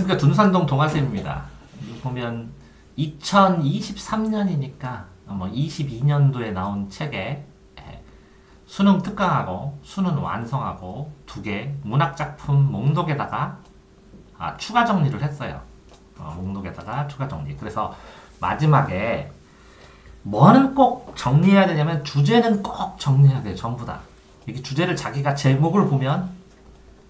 여기가 둔산동 동아샘입니다. 보면 2023년이니까 뭐 22년도에 나온 책에 수능 특강하고 수능 완성하고 2개 문학작품 목록에다가 추가 정리를 했어요. 목록에다가 추가 정리. 그래서 마지막에 뭐는 꼭 정리해야 되냐면 주제는 꼭 정리해야 돼요. 전부 다. 이게 주제를 자기가 제목을 보면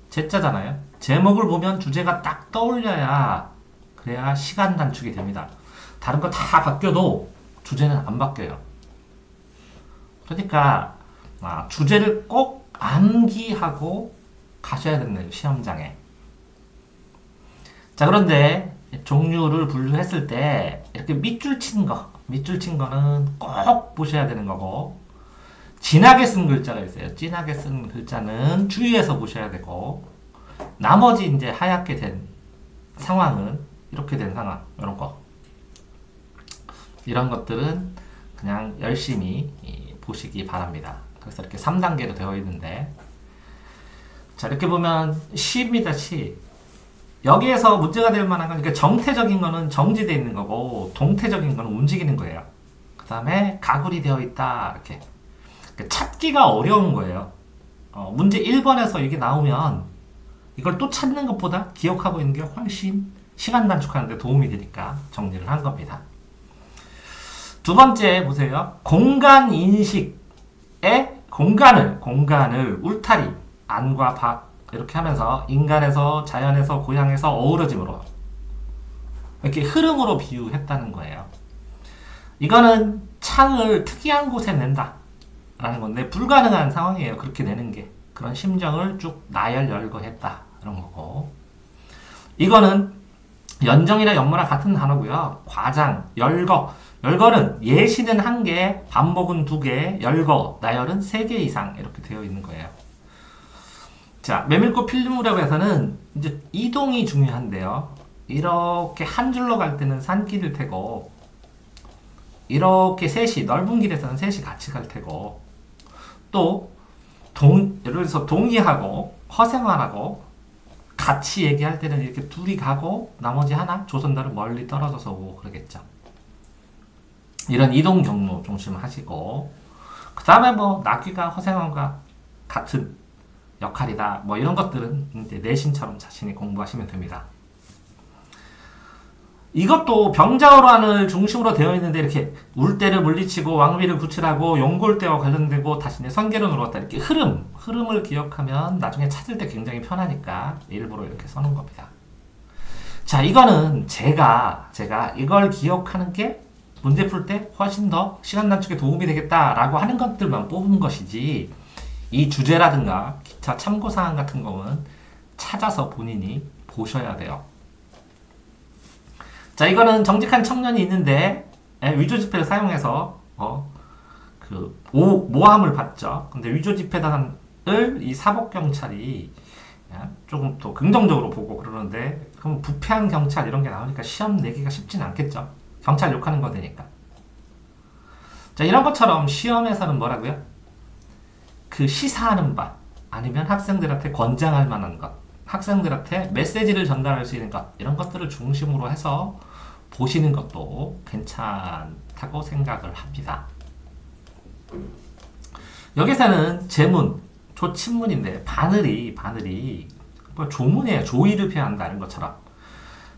제자잖아요. 제목을 보면 주제가 딱 떠올려야 그래야 시간 단축이 됩니다. 다른 거 다 바뀌어도 주제는 안 바뀌어요. 그러니까 주제를 꼭 암기하고 가셔야 된대요. 시험장에. 자, 그런데 종류를 분류했을 때 이렇게 밑줄 친 거는 꼭 보셔야 되는 거고, 진하게 쓴 글자가 있어요. 진하게 쓴 글자는 주의해서 보셔야 되고, 나머지 이제 하얗게 된 상황은 이렇게 된 상황, 이런 거. 이런 것들은 그냥 열심히 보시기 바랍니다. 그래서 이렇게 3단계로 되어 있는데, 자, 이렇게 보면 시입니다, 시. 여기에서 문제가 될 만한 건, 그러니까 정태적인 거는 정지되어 있는 거고, 동태적인 거는 움직이는 거예요. 그 다음에 가굴이 되어 있다, 이렇게. 찾기가 어려운 거예요. 문제 1번에서 이게 나오면 이걸 또 찾는 것보다 기억하고 있는 게 훨씬 시간 단축하는 데 도움이 되니까 정리를 한 겁니다. 두 번째 보세요. 공간 인식의 공간을 울타리, 안과 밖 이렇게 하면서 인간에서 자연에서 고향에서 어우러짐으로 이렇게 흐름으로 비유했다는 거예요. 이거는 창을 특이한 곳에 낸다 라는 건데 불가능한 상황이에요. 그렇게 내는 게. 그런 심정을 쭉 나열 열거했다 이런 거고, 이거는 연정이나 연모나 같은 단어고요. 과장, 열거는 예시는 1개, 반복은 2개, 열거, 나열은 3개 이상 이렇게 되어 있는 거예요. 자, 메밀꽃 필무렵에서는 이제 이동이 중요한데요. 이렇게 한 줄로 갈 때는 산길일 테고, 이렇게 셋이 넓은 길에서는 셋이 같이 갈 테고, 또 예를 들어서 동의하고 허생환하고 같이 얘기할 때는 이렇게 둘이 가고 나머지 하나 조선달은 멀리 떨어져서 오고 그러겠죠. 이런 이동 경로 중심하시고, 그 다음에 뭐 낙귀가 허생환과 같은 역할이다 뭐 이런 것들은 이제 내신처럼 자신이 공부하시면 됩니다. 이것도 병자호란을 중심으로 되어 있는데 이렇게 울대를 물리치고 왕비를 구출하고 용골대와 관련되고 다시 이제 선계론으로 갔다 이렇게 흐름을 기억하면 나중에 찾을 때 굉장히 편하니까 일부러 이렇게 써놓은 겁니다. 자, 이거는 제가 이걸 기억하는 게 문제 풀 때 훨씬 더 시간 단축에 도움이 되겠다라고 하는 것들만 뽑은 것이지, 이 주제라든가 기타 참고사항 같은 거는 찾아서 본인이 보셔야 돼요. 자, 이거는 정직한 청년이 있는데 위조지폐를 사용해서 모함을 받죠. 근데 위조지폐단을 이 사법경찰이 조금 더 긍정적으로 보고 그러는데, 그럼 부패한 경찰 이런 게 나오니까 시험 내기가 쉽진 않겠죠. 경찰 욕하는 거 되니까. 자, 이런 것처럼 시험에서는 뭐라고요? 그 시사하는 바, 아니면 학생들한테 권장할 만한 것, 학생들한테 메시지를 전달할 수 있는 것, 이런 것들을 중심으로 해서 보시는 것도 괜찮다고 생각을 합니다. 여기서는 제문, 조친문인데 바늘이 뭐 조문이에요. 조의를 표현한다는 것처럼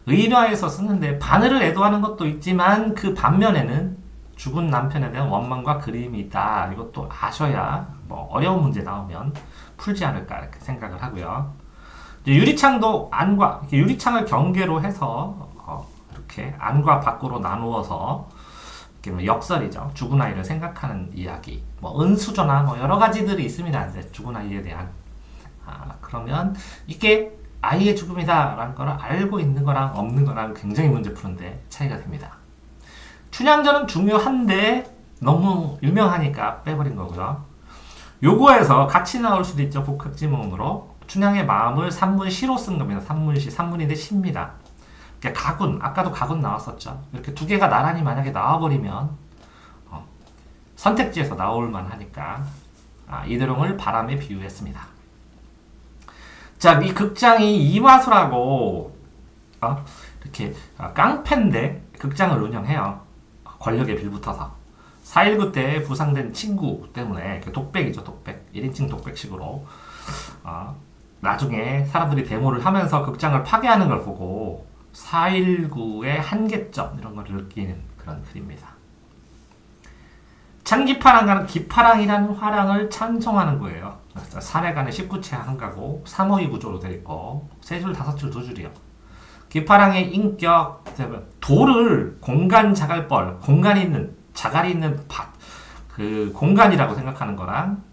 의화에서 쓰는데 바늘을 애도하는 것도 있지만 그 반면에는 죽은 남편에 대한 원망과 그리움이 있다. 이것도 아셔야 뭐 어려운 문제 나오면 풀지 않을까 이렇게 생각을 하고요. 유리창도 안과 이렇게 유리창을 경계로 해서 이렇게 안과 밖으로 나누어서 이렇게 뭐 역설이죠. 죽은 아이를 생각하는 이야기, 뭐 은수저나 뭐 여러 가지들이 있습니다. 이제 죽은 아이에 대한 그러면 이게 아이의 죽음이다라는 걸 알고 있는 거랑 없는 거랑 굉장히 문제 푸는데 차이가 됩니다. 춘향전은 중요한데 너무 유명하니까 빼버린 거고요. 요거에서 같이 나올 수도 있죠. 복합지문으로 춘향의 마음을 산문시로 쓴 겁니다. 산문인데 시입니다. 가군, 아까도 가군 나왔었죠. 이렇게 2개가 나란히 만약에 나와버리면 선택지에서 나올만 하니까 이대롱을 바람에 비유했습니다. 자, 이 극장이 이마수라고 이렇게 깡패인데 극장을 운영해요. 권력에 빌붙어서. 4.19 때 부상된 친구 때문에 독백이죠, 독백. 1인칭 독백식으로 나중에 사람들이 데모를 하면서 극장을 파괴하는 걸 보고 4.19의 한계점 이런 걸 느끼는 그런 글입니다. 찬기파랑과는 기파랑이라는 화랑을 찬송하는 거예요. 3회간에 19채 한가고 3호이 구조로 되어 있고 3줄, 5줄, 2줄이요. 기파랑의 인격, 돌을 공간 자갈벌, 공간이 있는, 자갈이 있는 그 공간이라고 생각하는 거랑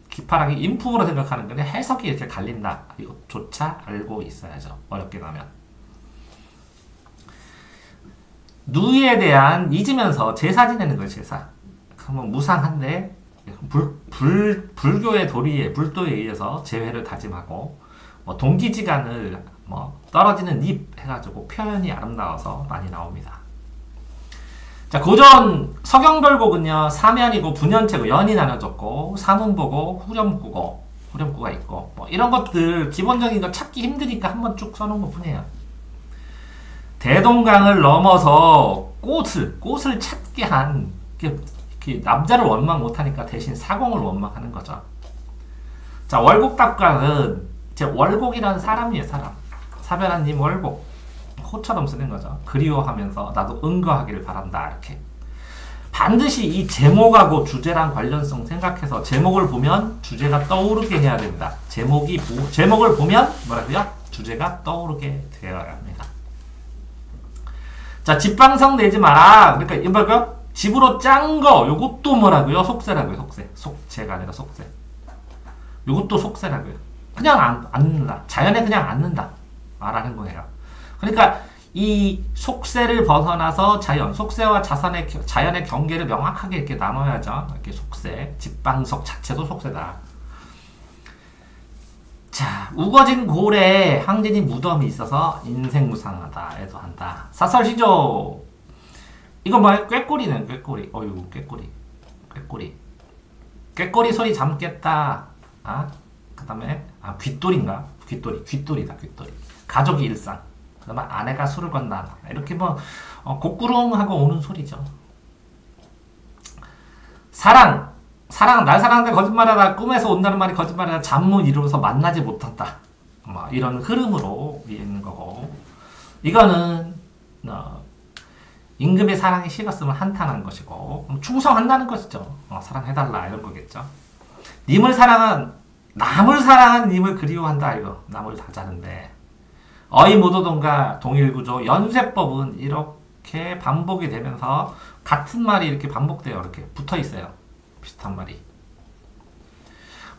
기파랑이 인품으로 생각하는 거는 해석이 이렇게 갈린다. 이것조차 알고 있어야죠. 어렵게 나면. 누이에 대한 잊으면서 제사 지내는 거예요, 제사. 그러면 무상한데, 불교의 도리에, 불도에 의해서 제회를 다짐하고, 동기지간을, 떨어지는 잎 해가지고 표현이 아름다워서 많이 나옵니다. 자, 고전 서경별곡은요, 사면이고 분연체고 연이 나눠졌고, 사문보고, 후렴구가 있고, 이런 것들, 기본적인 거 찾기 힘드니까 한번 쭉 써놓은 것 뿐이에요. 대동강을 넘어서 꽃을 찾게 한, 남자를 원망 못하니까 대신 사공을 원망하는 거죠. 자, 월곡답가는 월곡이라는 사람이에요, 사람. 사별한님 월곡. 호처럼 쓰는 거죠. 그리워하면서 나도 응거하기를 바란다, 이렇게. 반드시 이 제목하고 주제랑 관련성 생각해서 제목을 보면 주제가 떠오르게 해야 된다. 제목을 보면 뭐라고요? 주제가 떠오르게 되어야 합니다. 자, 집방성 내지 마라. 그러니까 이거 집으로 짠 거, 요것도 뭐라고요? 속세라고요, 속세. 속세가 아니라 속세. 요것도 속세라고요. 그냥 앉는다. 자연에 그냥 앉는다. 말하는 거예요. 그러니까 이 속세를 벗어나서 속세와 자연의 경계를 명확하게 이렇게 나눠야죠. 이렇게 속세, 집방석 자체도 속세다. 자, 우거진 고래 항진이 무덤이 있어서 인생무상하다 애도한다. 사설시조. 이거 뭐예요? 꾀꼬리는 꾀꼬리. 어유 꾀꼬리 소리 잠겠다. 그 다음에 귓돌인가? 귓돌이다. 가족이 일상. 그 다음에 아내가 술을 건다. 이렇게 곡구름하고 오는 소리죠. 사랑, 날 사랑하는데 거짓말하다. 꿈에서 온다는 말이 거짓말이다. 잠못 이루어서 만나지 못한다. 이런 흐름으로 있는 거고. 이거는 임금의 사랑이 식었으면 한탄한 것이고 충성한다는 것이죠. 사랑해달라 이런 거겠죠. 남을 사랑한 님을 그리워한다. 이거 남을 다자는데 어이무도동과 동일구조 연쇄법은 이렇게 반복이 되면서 같은 말이 이렇게 반복돼요. 이렇게 붙어있어요. 비슷한 말이.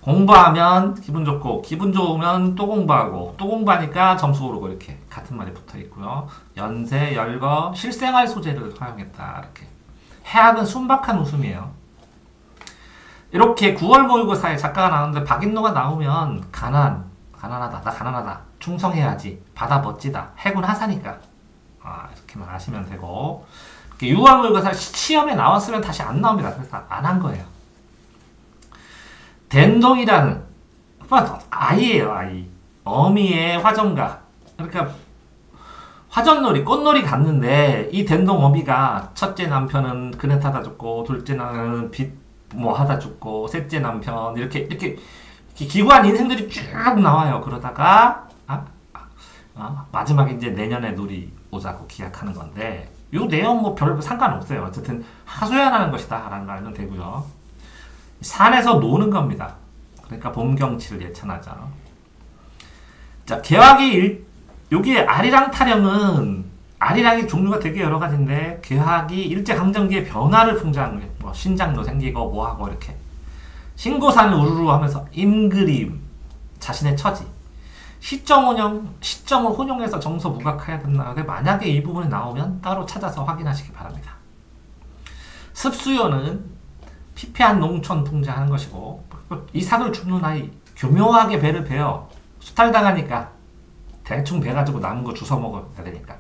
공부하면 기분 좋고 기분 좋으면 또 공부하고 또 공부하니까 점수 오르고 이렇게 같은 말이 붙어있고요. 연세, 열거, 실생활 소재를 활용했다. 이렇게. 해학은 순박한 웃음이에요. 이렇게 9월 모의고사에 작가가 나오는데 박인노가 나오면 가난하다. 나 가난하다. 충성해야지. 바다 멋지다. 해군 하사니까. 이렇게만 아시면 되고. 6월 모의고사 시험에 나왔으면 다시 안 나옵니다. 그래서 안 한 거예요. 댄동이라는 아이예요, 아이. 어미의 화전가. 그러니까 화전놀이, 꽃놀이 갔는데 이 댄동 어미가 첫째 남편은 그네 타다 죽고 둘째 남편은 하다 죽고 셋째 남편 이렇게 기구한 인생들이 쭉 나와요. 그러다가 마지막에 이제 내년에 놀이 오자고 기약하는 건데 요 내용 별 상관없어요. 어쨌든 하소연하는 것이다 라는 거 알면 되고요. 산에서 노는 겁니다. 그러니까 봄 경치를 예찬하죠. 자, 여기에 아리랑 타령은 아리랑의 종류가 되게 여러 가지인데 개학이 일제강점기의 변화를 풍자한 거예요. 신장도 생기고 뭐하고 이렇게 신고산을 우르르 하면서 임그림 자신의 처지 시점을 혼용해서 정서 무각해야 된다. 만약에 이 부분이 나오면 따로 찾아서 확인하시기 바랍니다. 습수요는 피폐한 농촌 풍자하는 것이고 이삭을 줍는 아이 교묘하게 배를 베어 수탈당하니까 대충 배가지고 남은 거 주워 먹어야 되니까.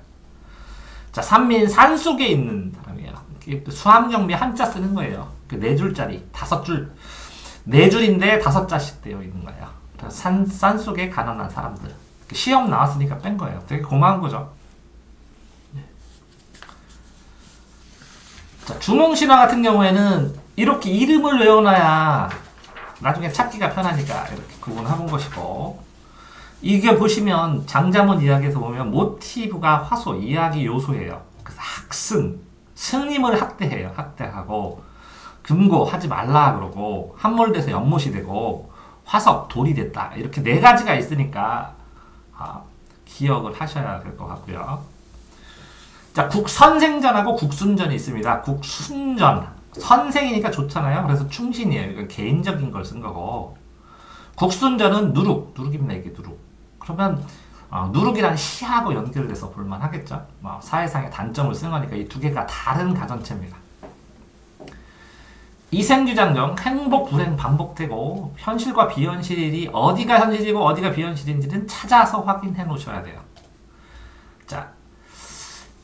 자, 산민 산속에 있는 사람이에요. 수함경비 한자 쓰는 거예요. 네 줄짜리 5줄 4줄인데 5자씩 되어 있는 거예요. 산속에 가난한 사람들 시험 나왔으니까 뺀 거예요. 되게 고마운 거죠. 자, 주몽신화 같은 경우에는 이렇게 이름을 외워놔야 나중에 찾기가 편하니까 이렇게 구분해본 것이고, 이게 보시면 장자문 이야기에서 보면 모티브가 화소, 이야기 요소예요. 그래서 학승, 스님을 학대해요. 학대하고, 금고 하지 말라 그러고, 함몰돼서 연못이 되고, 화석, 돌이 됐다. 이렇게 네 가지가 있으니까 기억을 하셔야 될 것 같고요. 자, 국선생전하고 국순전이 있습니다. 국순전, 선생이니까 좋잖아요. 그래서 충신이에요. 이건 개인적인 걸 쓴 거고, 국순전은 누룩입니다. 이게 누룩. 그러면 누룩이란 시하고 연결돼서 볼만 하겠죠. 사회상의 단점을 쓴 거니까 이 두 개가 다른 가전체입니다. 이생주장정, 행복, 불행 반복되고 현실과 비현실이 어디가 현실이고 어디가 비현실인지는 찾아서 확인해 놓으셔야 돼요. 자,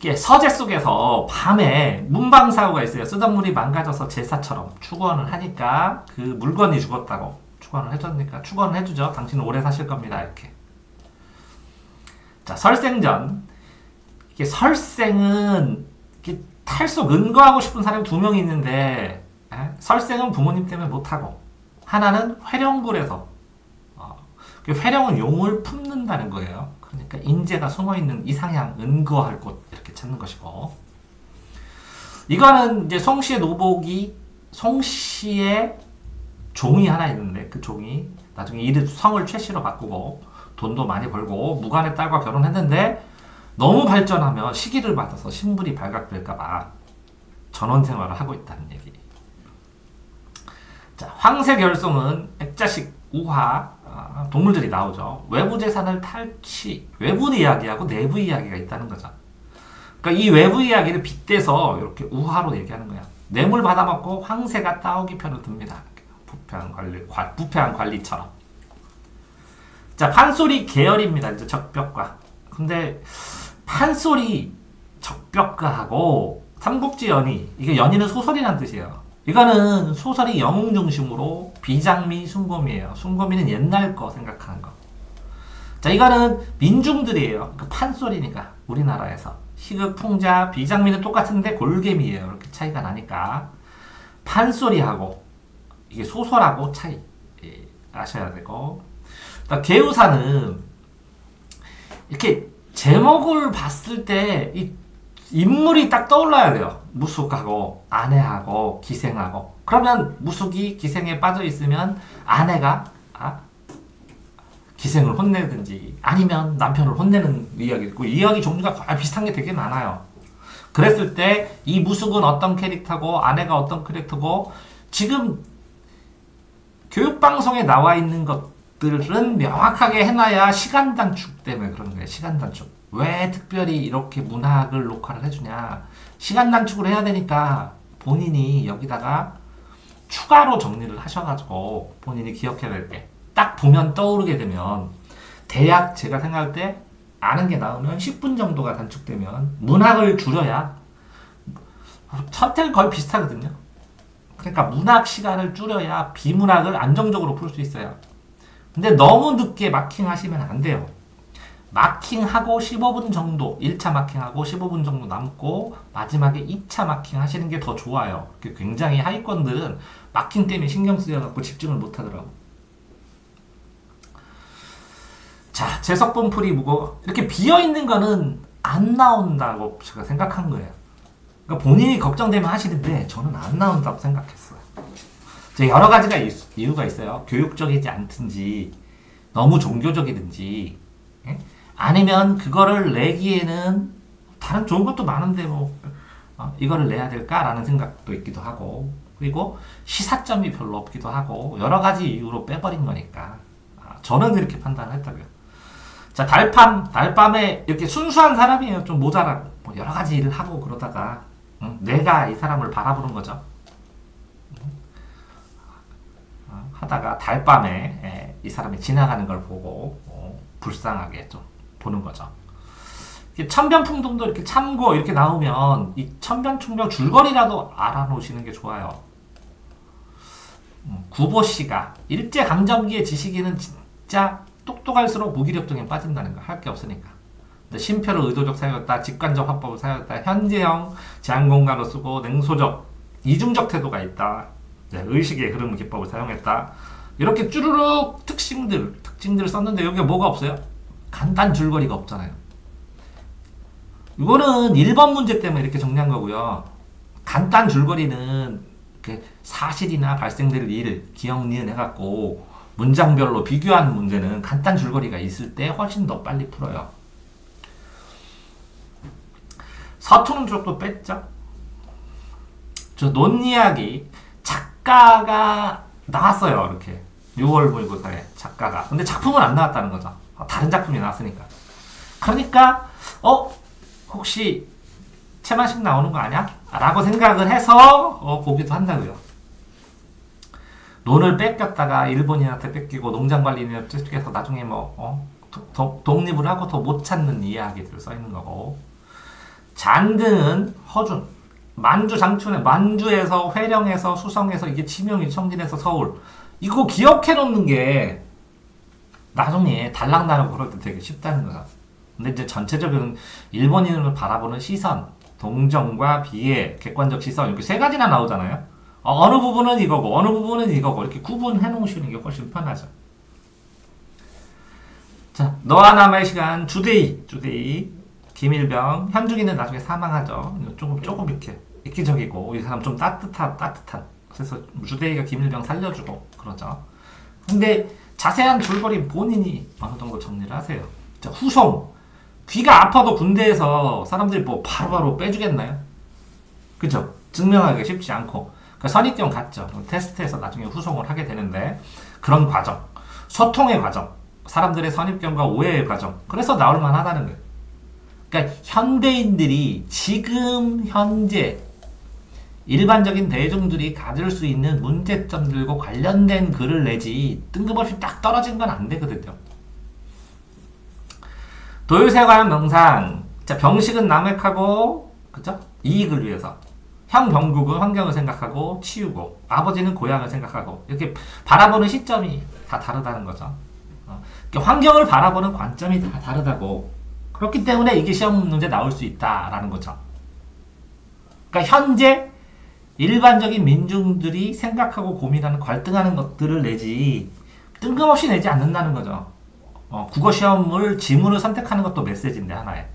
이게 서재 속에서 밤에 문방사고가 있어요. 쓰던 물이 망가져서 제사처럼 축원을 하니까 그 물건이 죽었다고 축원을 해줬으니까 축원을 해주죠. 당신은 오래 사실 겁니다. 이렇게. 자, 설생전. 이게 설생은 이게 탈속 은거하고 싶은 사람이 두 명이 있는데, 설생은 부모님 때문에 못하고, 하나는 회령굴에서, 회령은 용을 품는다는 거예요. 그러니까 인재가 숨어있는 이상향, 은거할 곳, 이렇게 찾는 것이고. 이거는 이제 송씨의 노복이, 송씨의 종이 하나 있는데, 그 종이 나중에 이름 성을 최씨로 바꾸고, 돈도 많이 벌고 무관의 딸과 결혼했는데 너무 발전하면 시기를 받아서 신분이 발각될까봐 전원 생활을 하고 있다는 얘기. 자, 황새결송은 액자식 우화 동물들이 나오죠. 외부 재산을 탈취, 외부 이야기하고 내부 이야기가 있다는 거죠. 그러니까 이 외부 이야기를 빗대서 이렇게 우화로 얘기하는 거야. 뇌물 받아먹고 황새가 따오기 편을 듭니다. 부패한 관리처럼. 자, 판소리 계열입니다. 이제 적벽가. 근데 판소리, 적벽가하고 삼국지 연의, 이게 연의는 소설이란 뜻이에요. 이거는 소설이 영웅 중심으로 비장미, 순고미예요. 순고미는 옛날 거 생각하는 거. 자, 이거는 민중들이에요. 그 판소리니까 우리나라에서 희극, 풍자, 비장미는 똑같은데 골개미예요. 이렇게 차이가 나니까 판소리하고 이게 소설하고 차이 아셔야 되고. 개우사는 이렇게 제목을 봤을 때 이 인물이 딱 떠올라야 돼요. 무숙하고 아내하고 기생하고. 그러면 무숙이 기생에 빠져 있으면 아내가 기생을 혼내든지 아니면 남편을 혼내는 이야기 있고, 이야기 종류가 거의 비슷한 게 되게 많아요. 그랬을 때 이 무숙은 어떤 캐릭터고 아내가 어떤 캐릭터고, 지금 교육방송에 나와 있는 것들은 명확하게 해놔야 시간 단축 때문에 그런 거예요. 시간 단축. 왜 특별히 이렇게 문학을 녹화를 해주냐. 시간 단축을 해야 되니까 본인이 여기다가 추가로 정리를 하셔가지고 본인이 기억해야 될 게 딱 보면 떠오르게 되면, 대략 제가 생각할 때 아는 게 나오면 10분 정도가 단축되면 문학을 줄여야, 선택은 거의 비슷하거든요. 그러니까 문학 시간을 줄여야 비문학을 안정적으로 풀 수 있어요. 근데 너무 늦게 마킹하시면 안 돼요. 마킹하고 15분 정도, 1차 마킹하고 15분 정도 남고 마지막에 2차 마킹 하시는 게 더 좋아요. 굉장히 하위권들은 마킹 때문에 신경 쓰여갖고 집중을 못 하더라고. 자, 재석분풀이 무거. 이렇게 비어있는 거는 안 나온다고 제가 생각한 거예요. 그러니까 본인이 걱정되면 하시는데 저는 안 나온다고 생각했어요. 여러 가지가 이유가 있어요. 교육적이지 않든지 너무 종교적이든지, 아니면 그거를 내기에는 다른 좋은 것도 많은데 이거를 내야 될까라는 생각도 있기도 하고, 그리고 시사점이 별로 없기도 하고, 여러 가지 이유로 빼버린 거니까 저는 그렇게 판단을 했다고요. 자, 달밤에 이렇게 순수한 사람이에요. 좀 모자라고 여러 가지 일을 하고 그러다가 내가 이 사람을 바라보는 거죠. 하다가 달밤에 이 사람이 지나가는 걸 보고 불쌍하게 좀 보는 거죠. 천변풍동도 이렇게 참고 이렇게 나오면 이 천변충명 줄거리라도 알아놓으시는 게 좋아요. 구보씨가 일제강점기의 지식인은 진짜 똑똑할수록 무기력증에 빠진다는 거. 할 게 없으니까. 근데 쉼표를 의도적 사용했다, 직관적 화법을 사용했다, 현재형 제한공간으로 쓰고 냉소적, 이중적 태도가 있다, 의식의 흐름 기법을 사용했다. 이렇게 쭈루룩 특징들을 썼는데 여기에 뭐가 없어요? 간단 줄거리가 없잖아요. 이거는 1번 문제 때문에 이렇게 정리한 거고요. 간단 줄거리는 사실이나 발생될 일, 기억, 니은 해갖고 문장별로 비교하는 문제는 간단 줄거리가 있을 때 훨씬 더 빨리 풀어요. 서투른 쪽도 뺐죠. 저 논이야기 작가가 나왔어요. 이렇게 6월 모의고사에 작가가. 근데 작품은 안 나왔다는 거죠. 다른 작품이 나왔으니까. 그러니까 혹시 채만식 나오는 거 아니야? 라고 생각을 해서 보기도 한다고요. 논을 뺏겼다가 일본인한테 뺏기고 농장관리인한테 뺏겨서 나중에 독립을 하고 더 못 찾는 이야기들 써있는 거고. 잔등은 허준, 만주 장춘에 만주에서 회령에서 수성에서 이게 지명이 청진에서 서울. 이거 기억해 놓는 게 나중에 달랑나랑 그럴 때 되게 쉽다는 거야. 근데 이제 전체적인 일본인을 바라보는 시선, 동정과 비애, 객관적 시선 이렇게 세 가지나 나오잖아요. 어느 부분은 이거고 어느 부분은 이거고 이렇게 구분해 놓으시는 게 훨씬 편하죠. 자, 너와 나의 시간 주데이 김일병. 현중이는 나중에 사망하죠. 조금 이렇게 이기적이고 이 사람 좀 따뜻한. 그래서 주데이가 김일병 살려주고 그러죠. 근데 자세한 줄거리 본인이 어느 정도 정리를 하세요. 자, 후송. 귀가 아파도 군대에서 사람들이 바로바로 빼주겠나요? 그죠? 증명하기가 쉽지 않고. 그러니까 선입견 같죠. 테스트에서 나중에 후송을 하게 되는데 그런 과정. 소통의 과정. 사람들의 선입견과 오해의 과정. 그래서 나올만 하다는 거예요. 그러니까 현대인들이 지금 현재 일반적인 대중들이 가질 수 있는 문제점들과 관련된 글을 내지 뜬금없이 딱 떨어진 건 안 되거든요. 도요새 관한 명상. 자, 병식은 남획하고 그죠? 이익을 위해서. 형 병국은 환경을 생각하고 치우고, 아버지는 고향을 생각하고, 이렇게 바라보는 시점이 다 다르다는 거죠. 환경을 바라보는 관점이 다 다르다고. 그렇기 때문에 이게 시험 문제 나올 수 있다라는 거죠. 그러니까 현재 일반적인 민중들이 생각하고 고민하는 갈등하는 것들을 내지 뜬금없이 내지 않는다는 거죠. 국어 시험을 지문을 선택하는 것도 메시지인데 하나에.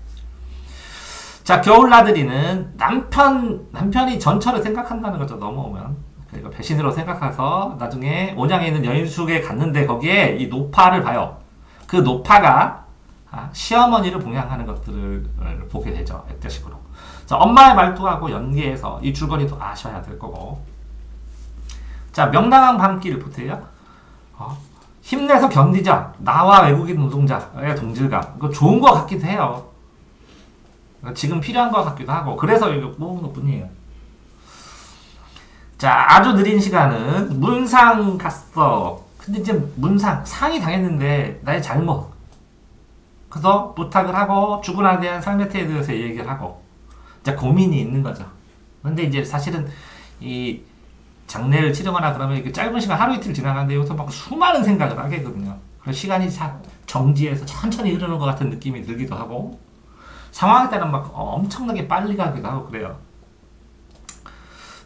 자, 겨울나들이는 남편이 전처를 생각한다는 거죠. 넘어오면. 그러니까 배신으로 생각해서 나중에 온양에 있는 여인숙에 갔는데 거기에 이 노파를 봐요. 그 노파가 시어머니를 봉양하는 것들을 보게 되죠. 액자식으로. 자, 엄마의 말투하고 연계해서 이 줄거리도 아셔야 될 거고. 자, 명랑한 밤길 보세요. 힘내서 견디자. 나와 외국인 노동자의 동질감. 이거 좋은 거 같기도 해요. 지금 필요한 거 같기도 하고. 그래서 이거 모으는 것 뿐이에요. 자, 아주 느린 시간은 문상 갔어. 근데 이제 문상, 상이 당했는데 나의 잘못. 그래서 부탁을 하고 죽으나 대한 삶의 태에 대해서 얘기를 하고 이제 고민이 있는 거죠. 근데 이제 사실은 이 장례를 치르거나 그러면 이렇게 짧은 시간 하루 이틀 지나가는데 여기서 막 수많은 생각을 하게 되거든요. 그래서 시간이 정지해서 천천히 흐르는 것 같은 느낌이 들기도 하고 상황에 따라 막 엄청나게 빨리 가기도 하고 그래요.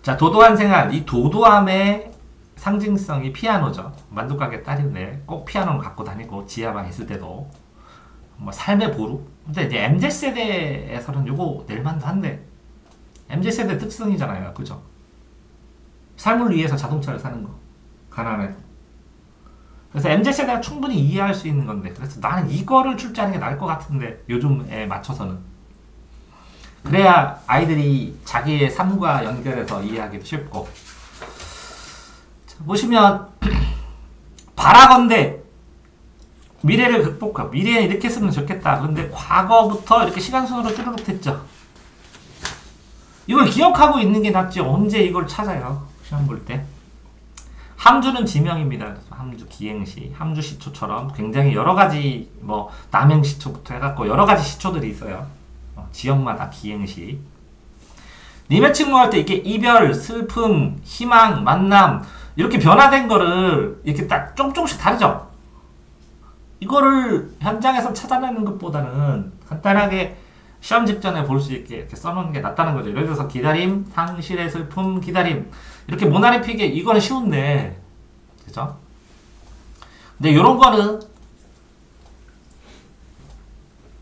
자, 도도한 생활. 이 도도함의 상징성이 피아노죠. 만두가게 딸인데 꼭 피아노를 갖고 다니고 지하방에 있을 때도 삶의 보루. 근데 이제 MZ세대에서는 요거 낼만도 한데 MZ세대 특성이잖아요. 그죠? 삶을 위해서 자동차를 사는 거. 가난해도. 그래서 MZ세대가 충분히 이해할 수 있는 건데 그래서 나는 이거를 출제하는 게 나을 것 같은데 요즘에 맞춰서는. 그래야 아이들이 자기의 삶과 연결해서 이해하기도 쉽고. 자, 보시면 바라건대 미래를 극복하고 미래에 이렇게 쓰면 좋겠다. 그런데 과거부터 이렇게 시간순으로 쭈르륵 됐죠. 이걸 기억하고 있는 게 낫지 언제 이걸 찾아요. 시험 볼 때. 함주는 지명입니다. 함주 기행시, 함주 시초처럼 굉장히 여러 가지 남행 시초부터 해갖고 여러 가지 시초들이 있어요. 지역마다 기행시. 님의 칭모할 때 이렇게 이별, 슬픔, 희망, 만남 이렇게 변화된 거를 이렇게 딱 조금씩 다르죠. 이거를 현장에서 찾아내는 것보다는 간단하게 시험 직전에 볼 수 있게 이렇게 써놓는 게 낫다는 거죠. 예를 들어서 기다림, 상실의 슬픔, 기다림. 이렇게 모나리 피게 이거는 쉬운데, 그죠? 근데 이런 거는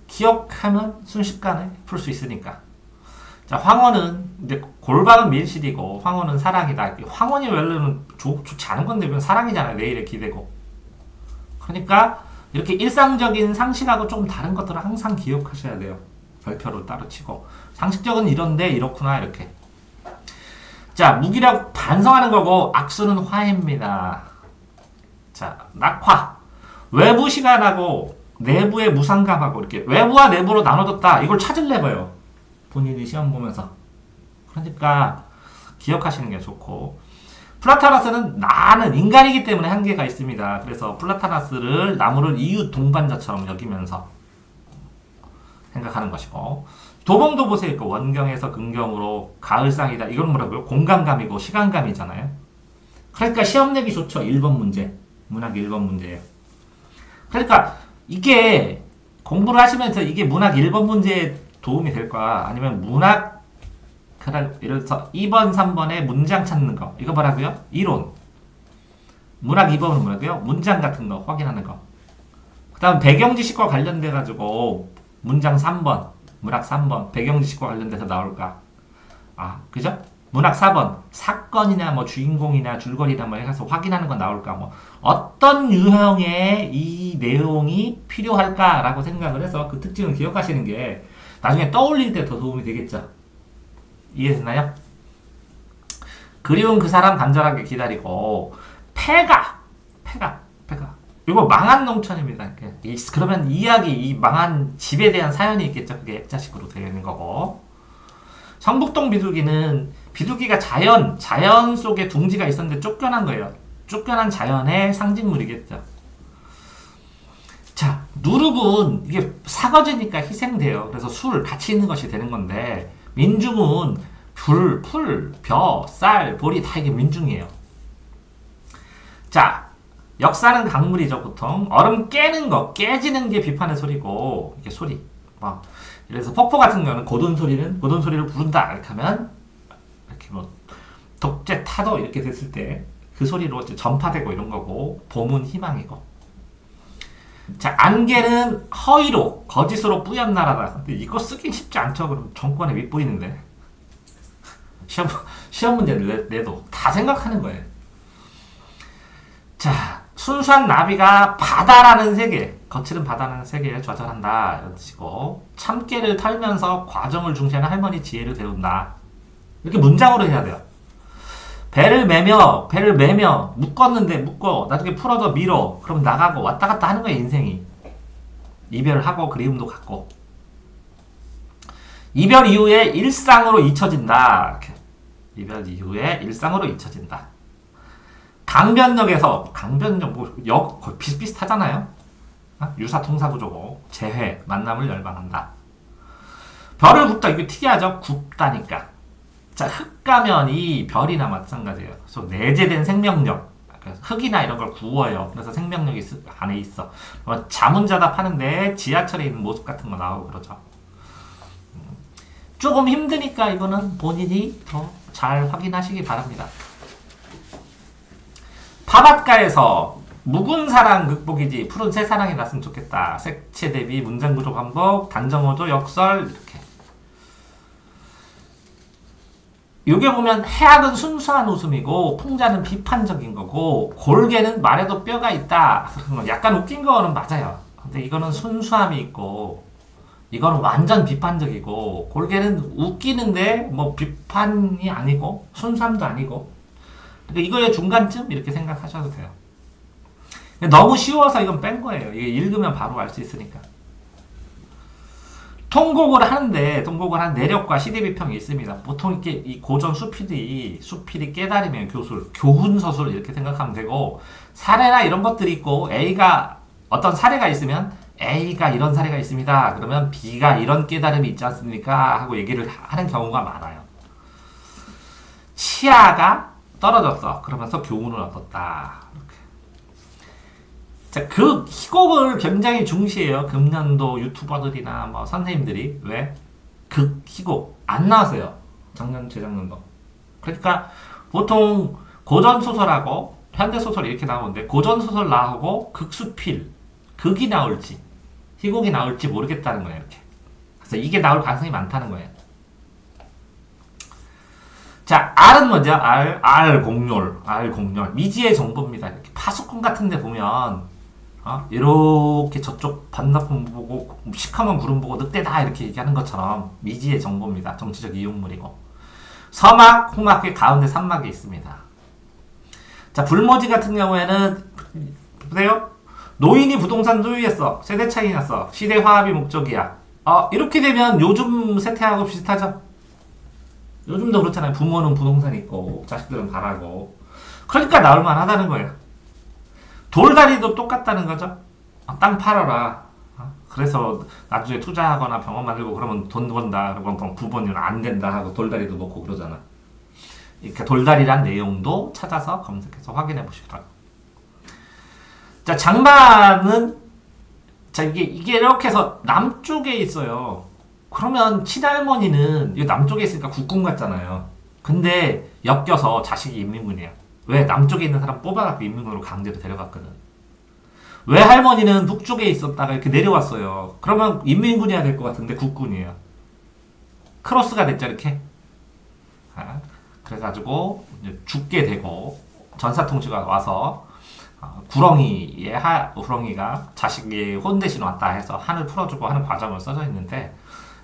기억하면 순식간에 풀 수 있으니까. 자, 황혼은 이제 골방은 밀실이고 황혼은 사랑이다. 황혼이 원래는 좋지 않은 건데 그건 사랑이잖아요. 내일에 기대고. 그러니까 이렇게 일상적인 상식하고 조금 다른 것들을 항상 기억하셔야 돼요. 별표를 따로 치고. 상식적은 이런데 이렇구나 이렇게. 자, 무기력 반성하는 거고 악수는 화해입니다. 자, 낙화. 외부 시간하고 내부의 무상감하고 이렇게 외부와 내부로 나눠졌다. 이걸 찾으려고요. 본인이 시험 보면서. 그러니까 기억하시는 게 좋고. 플라타나스는 나는 인간이기 때문에 한계가 있습니다. 그래서 플라타나스를 나무를 이웃 동반자처럼 여기면서 생각하는 것이고, 도봉도 보세요. 원경에서 근경으로 가을상이다. 이건 뭐라고요? 공간감이고 시간감이잖아요. 그러니까 시험 내기 좋죠. 1번 문제. 문학 1번 문제예요. 그러니까 이게 공부를 하시면서 이게 문학 1번 문제에 도움이 될까? 아니면 문학 예를 들어서 2번, 3번에 문장 찾는 거. 이거 뭐라고요? 이론. 문학 2번은 뭐라고요? 문장 같은 거 확인하는 거. 그 다음 배경지식과 관련돼가지고 문장 3번, 문학 3번, 배경지식과 관련돼서 나올까? 아, 그죠? 문학 4번, 사건이나 뭐 주인공이나 줄거리나 뭐 해서 확인하는 건 나올까? 뭐 어떤 유형의 이 내용이 필요할까라고 생각을 해서 그 특징을 기억하시는 게 나중에 떠올릴 때 더 도움이 되겠죠. 이해됐나요? 그리운 그 사람 간절하게 기다리고 폐가 이거 망한 농촌입니다. 그러면 이야기 이 망한 집에 대한 사연이 있겠죠. 그게 액자식으로 되어 있는 거고. 성북동 비둘기가 자연 속에 둥지가 있었는데 쫓겨난 거예요. 쫓겨난 자연의 상징물이겠죠. 자, 누룩은 이게 사거지니까 희생돼요. 그래서 술 같이 있는 것이 되는 건데, 민중은 불, 풀, 벼, 쌀, 보리 다 이게 민중이에요. 자, 역사는 강물이죠, 보통. 얼음 깨는 거, 깨지는 게 비판의 소리고, 이게 소리. 그래서 폭포 같은 경우는 고돈 소리를 부른다. 이렇게 하면, 이렇게 뭐, 독재 타도 이렇게 됐을 때, 그 소리로 전파되고 이런 거고, 봄은 희망이고. 자, 안개는 허위로, 거짓으로 뿌연 나라다. 근데 이거 쓰긴 쉽지 않죠. 그럼 정권에 밉보이는데. 시험 문제를 내도 다 생각하는 거예요. 자, 순수한 나비가 바다라는 세계, 거칠은 바다라는 세계에 좌절한다. 이런 뜻이고, 참깨를 털면서 과정을 중시하는 할머니 지혜를 배운다. 이렇게 문장으로 해야 돼요. 배를 매며 묶었는데 묶어 나중에 풀어서 밀어 그럼 나가고 왔다 갔다 하는 거야. 인생이 이별을 하고 그리움도 갖고 이별 이후에 일상으로 잊혀진다. 이렇게. 이별 이후에 일상으로 잊혀진다. 강변역 뭐 거의 비슷비슷하잖아요. 유사통사구조고 재회 만남을 열망한다. 별을 굽다. 이거 특이하죠. 굽다니까. 자, 흙가면이 별이나 마찬가지예요. 그래서 내재된 생명력. 그래서 흙이나 이런 걸 구워요. 그래서 생명력이 안에 있어. 자문자답 하는데 지하철에 있는 모습 같은 거 나오고 그러죠. 조금 힘드니까 이거는 본인이 더 잘 확인하시기 바랍니다. 파밭가에서 묵은 사랑 극복이지 푸른 새 사랑이 났으면 좋겠다. 색채 대비 문장구조 반복 단정어조 역설 이렇게. 요게 보면 해악은 순수한 웃음이고 풍자는 비판적인 거고 골개는 말에도 뼈가 있다. 약간 웃긴 거는 맞아요. 근데 이거는 순수함이 있고 이거는 완전 비판적이고 골개는 웃기는데 뭐 비판이 아니고 순수함도 아니고 그러니까 이거의 중간쯤 이렇게 생각하셔도 돼요. 너무 쉬워서 이건 뺀 거예요. 이게 읽으면 바로 알 수 있으니까. 통곡을 하는 내력과 시대비평이 있습니다. 보통 이렇게 이 고전 수필이 깨달으면 교훈서술 이렇게 생각하면 되고, 사례나 이런 것들이 있고, 어떤 사례가 있으면, A가 이런 사례가 있습니다. 그러면 B가 이런 깨달음이 있지 않습니까? 하고 얘기를 하는 경우가 많아요. 치아가 떨어졌어. 그러면서 교훈을 얻었다. 이렇게. 자, 그 희곡을 굉장히 중시해요. 금년도 유튜버들이나 뭐 선생님들이. 왜? 그 희곡 안 나왔어요. 작년, 재작년도. 그러니까 보통 고전소설하고 현대소설 이렇게 나오는데 고전소설 나오고 극수필, 극이 나올지 희곡이 나올지 모르겠다는 거예요. 이렇게. 그래서 이게 나올 가능성이 많다는 거예요. 자, R은 뭐죠? R 공률. 미지의 정보입니다. 이렇게 파수꾼 같은 데 보면, 이렇게 저쪽 반납품 보고, 시커먼 구름 보고, 늑대다! 이렇게 얘기하는 것처럼 미지의 정보입니다. 정치적 이용물이고. 서막, 홍학의 가운데 산막이 있습니다. 자, 불모지 같은 경우에는, 보세요. 노인이 부동산 소유했어. 세대 차이 났어. 시대 화합이 목적이야. 이렇게 되면 요즘 세태하고 비슷하죠? 요즘도 그렇잖아요. 부모는 부동산 있고 자식들은 바라고. 그러니까 나올만 하다는 거예요. 돌다리도 똑같다는 거죠. 땅 팔아라. 그래서 나중에 투자하거나 병원 만들고 그러면 돈 번다. 그러면 부모님은 안 된다 하고 돌다리도 놓고 그러잖아. 그러니까 돌다리란 내용도 찾아서 검색해서 확인해 보시더라고요. 자, 장반은 자 이게 이렇게 해서 남쪽에 있어요. 그러면 친할머니는 이 남쪽에 있으니까 국군 같잖아요. 근데 엮여서 자식이 인민군이야. 왜? 남쪽에 있는 사람 뽑아갖고 인민군으로 강제로 데려갔거든. 왜 할머니는 북쪽에 있었다가 이렇게 내려왔어요. 그러면 인민군이어야 될 것 같은데 국군이에요. 크로스가 됐죠, 이렇게. 그래가지고 이제 죽게 되고 전사통치가 와서 구렁이가 자식이 혼 대신 왔다 해서 한을 풀어주고 하는 과정을 써져 있는데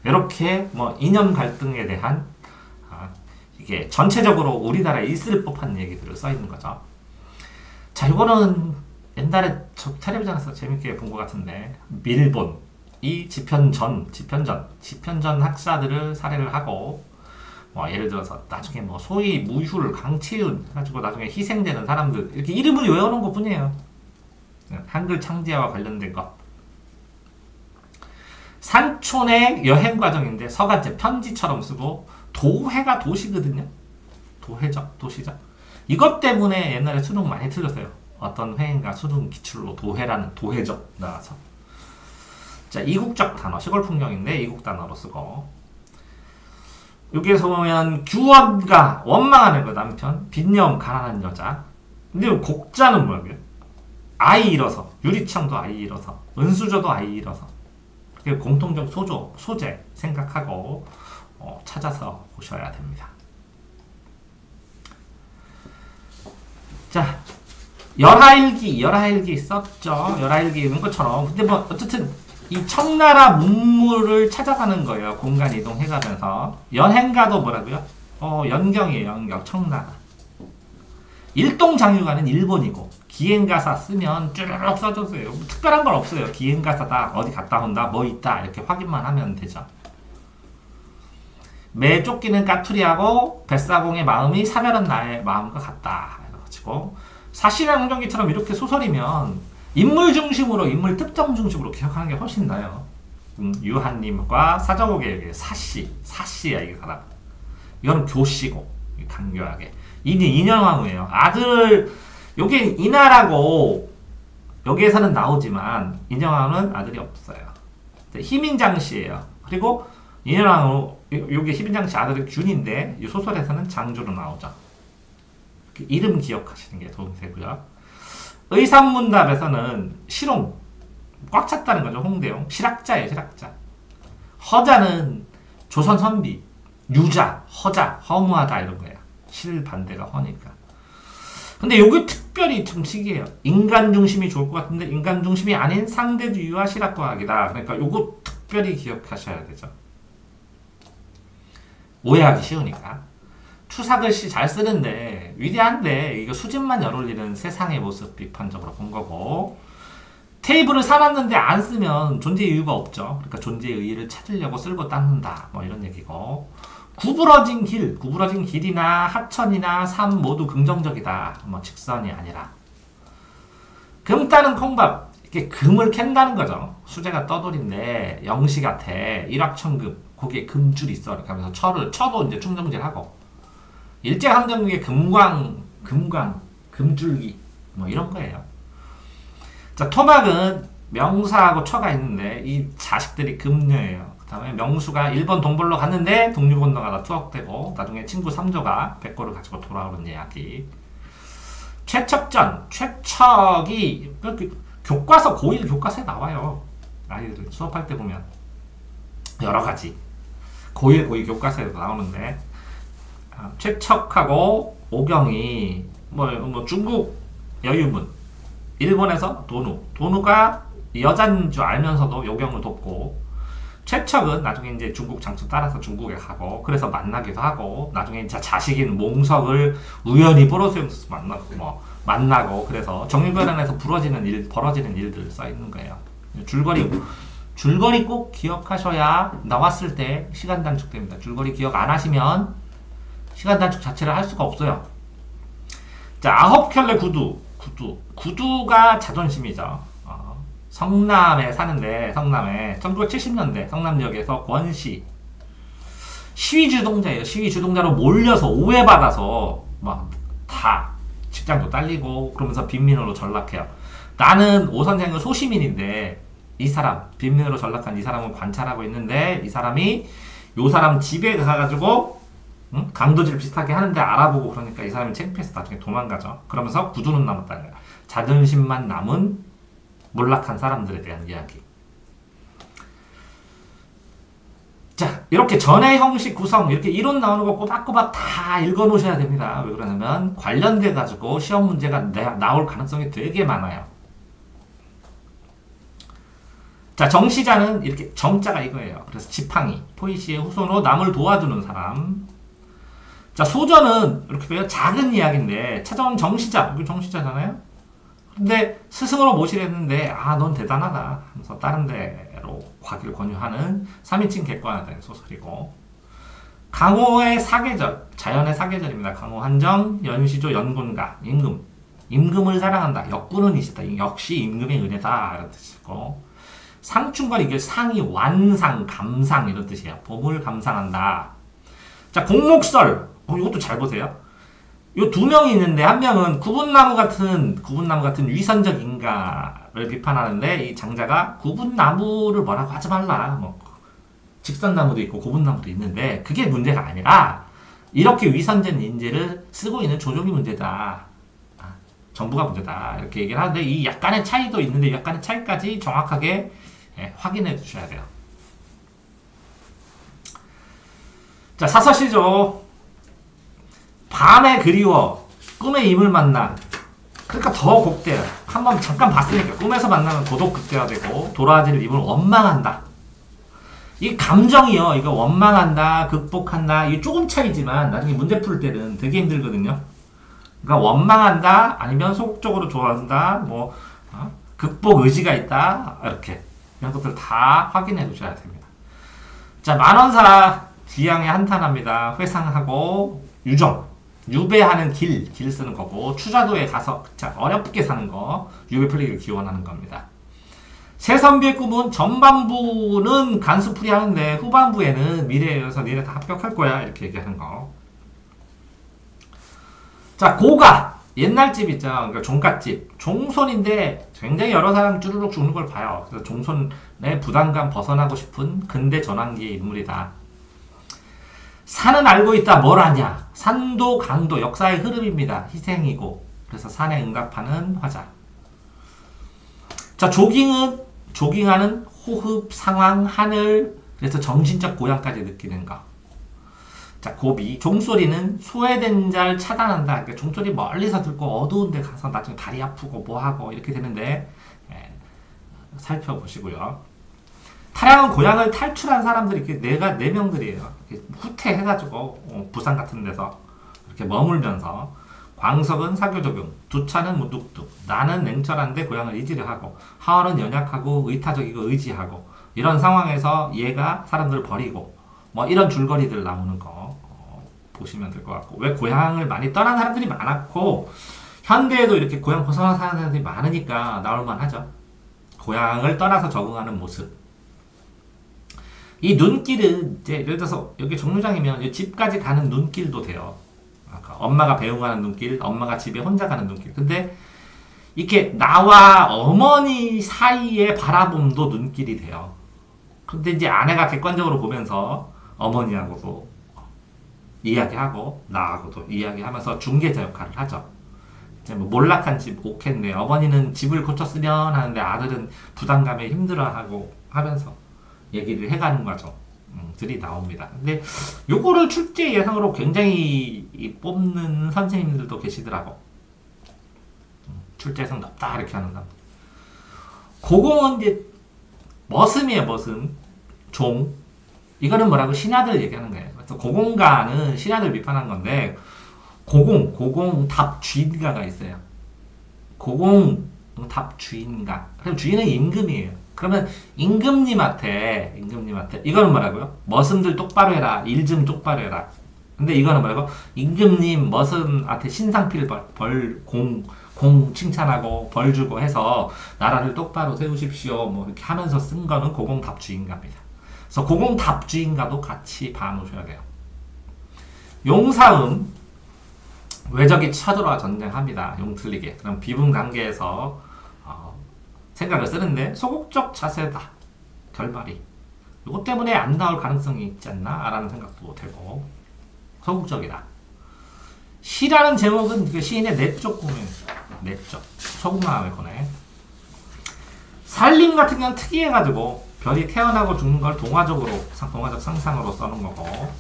이렇게 뭐 이념 갈등에 대한 이게 전체적으로 우리나라에 있을 법한 얘기들을 써 있는 거죠. 자, 이거는 옛날에 저 텔레비전에서 재밌게 본 것 같은데 밀본 이 집현전 학사들을 살해를 하고 뭐 예를 들어서 나중에 뭐 소위 무휴, 강치윤 해가지고 나중에 희생되는 사람들 이렇게 이름을 외워놓은 것 뿐이에요. 한글 창제와 관련된 것. 산촌의 여행 과정인데 서간체 편지처럼 쓰고 도회가 도시거든요. 도시죠. 이것 때문에 옛날에 수능 많이 틀렸어요. 어떤 회인가 수능 기출로 도회라는 도회적 나와서. 자, 이국적 단어 시골 풍경인데 이국 단어로 쓰고 여기에서 보면 규원가 원망하는 거 남편 빈념 가난한 여자. 근데 곡자는 뭐예요? 아이 잃어서 유리창도 아이 잃어서 은수저도 아이 잃어서 공통적 소재 생각하고 찾아서 보셔야 됩니다. 자, 열하일기 썼죠. 열하일기 있는 것처럼. 근데 뭐 어쨌든 이 청나라 문물을 찾아가는 거예요. 공간 이동해가면서. 연행가도 뭐라고요? 연경이에요. 연경 청나라. 일동장유가는 일본이고 기행가사 쓰면 쭈르륵 써줬어요. 특별한 건 없어요. 기행가사다. 어디 갔다 온다. 뭐 있다. 이렇게 확인만 하면 되죠. 매 쫓기는 까투리하고 뱃사공의 마음이 사별한 나의 마음과 같다. 이래가지고 사실한 홍정기처럼 이렇게 소설이면 인물 중심으로 인물 특정 중심으로 기억하는 게 훨씬 나아요. 유한님과 사정옥의 사씨야 이게 사람. 이거는 교씨고 강교하게. 인현왕후예요. 아들 요게 인하라고 여기에서는 나오지만 인현왕후는 아들이 없어요. 희민장씨예요. 그리고 인현왕후 요게 희민장씨 아들이 균인데 이 소설에서는 장조로 나오죠. 이름 기억하시는 게 도움이 되고요. 의산문답에서는 실홍 꽉 찼다는 거죠. 홍대용 실학자예요. 실학자. 허자는 조선 선비 유자 허자 허무하다 이런 거예요. 실 반대가 허니까. 근데 요게 특별히 좀 특이해요. 인간 중심이 좋을 것 같은데 인간 중심이 아닌 상대주의와 실학과학이다. 그러니까 요거 특별히 기억하셔야 되죠. 오해하기 쉬우니까. 추사글씨 잘 쓰는데 위대한데 이거 수집만 열올리는 세상의 모습 비판적으로 본 거고, 테이블을 사놨는데 안 쓰면 존재의 이유가 없죠. 그러니까 존재의 의의를 찾으려고 쓸고 닦는다 뭐 이런 얘기고, 구부러진 길이나 하천이나 삶 모두 긍정적이다. 뭐 직선이 아니라. 금 따는 콩밥 이렇게 금을 캔다는 거죠. 수제가 떠돌인데 영시 같아. 일확천금 거기에 금줄이 있어. 이렇게 하면서 쳐도 이제 충정질하고. 일제강점기에 금줄기 뭐 이런 거예요. 자, 토막은 명사하고 처가 있는데 이 자식들이 금녀예요. 그 다음에 명수가 일본 돈 벌러 갔는데 독립 운동하다 투옥되고 나중에 친구 삼조가 백골을 가지고 돌아오는 이야기. 최척전, 최척이 교과서 고1 교과서에 나와요. 아이들 수업할 때 보면 여러 가지 고1 고2 교과서에도 나오는데 최척하고 오경이 뭐 중국 여유문, 일본에서 도누가 여자인 줄 알면서도 요경을 돕고, 최척은 나중에 이제 중국 장수 따라서 중국에 가고 그래서 만나기도 하고 나중에 이제 자식인 몽석을 우연히 보로스에서 만나고 그래서 정유변환에서 벌어지는 일들 써 있는 거예요. 줄거리 꼭 기억하셔야 나왔을 때 시간 단축됩니다. 줄거리 기억 안 하시면 시간 단축 자체를 할 수가 없어요. 자, 아홉 켤레 구두가 자존심이죠. 성남에 사는데, 성남에 1970년대 성남역에서 권씨 시위 주동자예요. 시위 주동자로 몰려서 오해받아서 막 다 직장도 딸리고 그러면서 빈민으로 전락해요. 나는 오 선생은 소시민인데 이 사람, 빈민으로 전락한 이 사람을 관찰하고 있는데 이 사람이 요 사람 집에 가가지고 강도질 비슷하게 하는데 알아보고 그러니까 이 사람이 창피해서 나중에 도망가죠. 그러면서 구두는 남았다는 거야. 자존심만 남은 몰락한 사람들에 대한 이야기. 자, 이렇게 전의 형식 구성, 이렇게 이론 나오는 거 꼬박꼬박 다 읽어 놓으셔야 됩니다. 왜 그러냐면 관련돼 가지고 시험 문제가 나올 가능성이 되게 많아요. 자, 정시자는 이렇게 정자가 이거예요. 그래서 지팡이, 포이시의 후손으로 남을 도와주는 사람. 자, 소전은 이렇게 보면 작은 이야기인데 찾아온 정시자, 이거 정시자잖아요. 근데 스승으로 모시랬는데 넌 대단하다 하면서 다른 데로 가기를 권유하는 3인칭 객관화된 소설이고, 강호의 사계절, 자연의 사계절입니다. 강호 한정, 연시조 연군가, 임금을 사랑한다. 역군은 이시다. 역시 임금의 은혜다 이런 뜻이고, 상충건 이게 상이 완상, 감상 이런 뜻이에요. 봄을 감상한다. 자, 공목설, 이것도 잘 보세요. 요 두 명이 있는데 한 명은 구분나무 같은 위선적 인가를 비판하는데 이 장자가 구분나무를 뭐라고 하지 말라. 직선나무도 있고 구분나무도 있는데 그게 문제가 아니라 이렇게 위선적 인재를 쓰고 있는 조종이 문제다. 정부가 문제다. 이렇게 얘기를 하는데 이 약간의 차이도 있는데 약간의 차이까지 정확하게 확인해 주셔야 돼요. 자, 사서시죠. 밤에 그리워 꿈에 임을 만나. 그러니까 더 곡돼요. 한번 잠깐 봤으니까 꿈에서 만나면 도덕 극대화되고 돌아와지를 임을 원망한다. 이 감정이요, 이거 원망한다, 극복한다, 이게 조금 차이지만 나중에 문제 풀 때는 되게 힘들거든요. 그러니까 원망한다, 아니면 소극적으로 좋아한다, 극복 의지가 있다, 이렇게 이런 것들 다 확인해 두셔야 됩니다. 자, 만원사 귀향에 한탄합니다. 회상하고 유정, 유배하는 길 쓰는 거고, 추자도에 가서 어렵게 사는 거, 유배 풀리기를 기원하는 겁니다. 새선비의 꿈은 전반부는 간수풀이 하는데 후반부에는 미래에 의해서 니네 다 합격할 거야 이렇게 얘기하는 거. 자, 고가 옛날 집 있죠. 그러니까 종갓집, 종손인데 굉장히 여러 사람 쭈루룩 죽는 걸 봐요. 그래서 종손의 부담감 벗어나고 싶은 근대 전환기의 인물이다. 산은 알고 있다. 뭘 아냐? 산도 강도 역사의 흐름입니다. 희생이고. 그래서 산에 응답하는 화자. 자, 조깅하는 호흡, 상황, 하늘, 그래서 정신적 고향까지 느끼는 거. 자, 고비. 종소리는 소외된 자를 차단한다. 그러니까 종소리 멀리서 듣고 어두운 데 가서 나중에 다리 아프고 뭐하고 이렇게 되는데 살펴보시고요. 타량은 고향을 탈출한 사람들이 이렇게 네 명들이에요. 이렇게 후퇴해가지고 부산 같은 데서 이렇게 머물면서, 광석은 사교적용, 두차는 무뚝뚝, 나는 냉철한데 고향을 잊으려 하고, 하원은 연약하고 의타적이고 의지하고, 이런 상황에서 얘가 사람들을 버리고 이런 줄거리들 나오는 거 보시면 될 것 같고, 왜 고향을 많이 떠난 사람들이 많았고 현대에도 이렇게 고향 벗어나 사는 사람들이 많으니까 나올만 하죠. 고향을 떠나서 적응하는 모습. 이 눈길은 이제 예를 들어서 여기 정류장이면 집까지 가는 눈길도 돼요. 엄마가 배웅하는 눈길, 엄마가 집에 혼자 가는 눈길. 근데 이렇게 나와 어머니 사이의 바라봄도 눈길이 돼요. 근데 이제 아내가 객관적으로 보면서 어머니하고도 이야기하고 나하고도 이야기하면서 중개자 역할을 하죠. 이제 뭐 몰락한 집 오겠네. 어머니는 집을 고쳐 쓰면 하는데 아들은 부담감에 힘들어하고 하면서 얘기를 해가는 거죠. 들이 나옵니다. 근데 요거를 출제 예상으로 굉장히 뽑는 선생님들도 계시더라고. 출제 예상 높다 이렇게 하는 사람. 고공은 이제 머슴이에요. 머슴. 종. 이거는 뭐라고? 신하들 얘기하는 거예요. 그래서 고공가는 신하들 비판한 건데 고공답 주인가가 있어요. 고공답 주인가. 그럼 주인은 임금이에요. 그러면 임금님한테 이거는 뭐라고요? 머슴들 똑바로 해라. 일 좀 똑바로 해라. 근데 이거는 뭐라고? 임금님 머슴한테 신상필 공 칭찬하고 벌 주고 해서 나라를 똑바로 세우십시오. 뭐 이렇게 하면서 쓴 거는 고공답주인가입니다. 그래서 고공답주인가도 같이 봐놓으셔야 돼요. 용사음 외적이 쳐들어와 전쟁합니다. 용틀리게. 그럼 비분관계에서 생각을 쓰는데 소극적 자세다. 결말이. 이것 때문에 안 나올 가능성이 있지 않나? 라는 생각도 되고 소극적이다. 시라는 제목은 그 시인의 내적 꿈입니다. 내적. 소극마음을 거네. 살림 같은 경우는 특이해가지고 별이 태어나고 죽는 걸 동화적 상상으로 써는 거고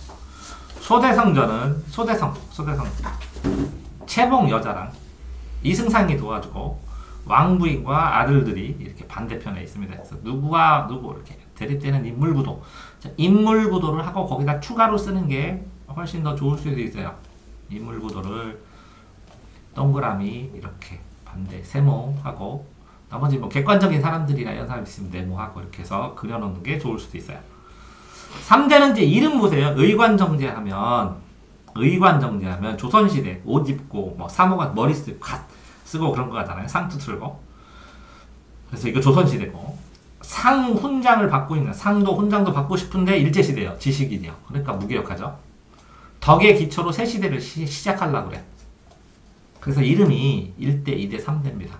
소대성전은 소대성 채봉 여자랑 이승상이 도와주고 왕부인과 아들들이 이렇게 반대편에 있습니다. 그래서 누구와 누구 이렇게 대립되는 인물구도. 인물구도를 하고 거기다 추가로 쓰는 게 훨씬 더 좋을 수도 있어요. 인물구도를 동그라미 이렇게 반대 세모하고 나머지 뭐 객관적인 사람들이나 이런 사람 있으면 네모하고 이렇게 해서 그려놓는 게 좋을 수도 있어요. 3대는 이제 이름 보세요. 의관정제하면 조선시대 옷 입고 뭐 사모가 머리 쓰고 그런 거 같잖아요. 상투 틀고. 그래서 이거 조선시대고 상 훈장을 받고 있는 상도 훈장도 받고 싶은데 일제시대요. 지식인이요. 그러니까 무기력하죠. 덕의 기초로 새 시대를 시작하려고 그래. 그래서 이름이 1대, 2대, 3대입니다.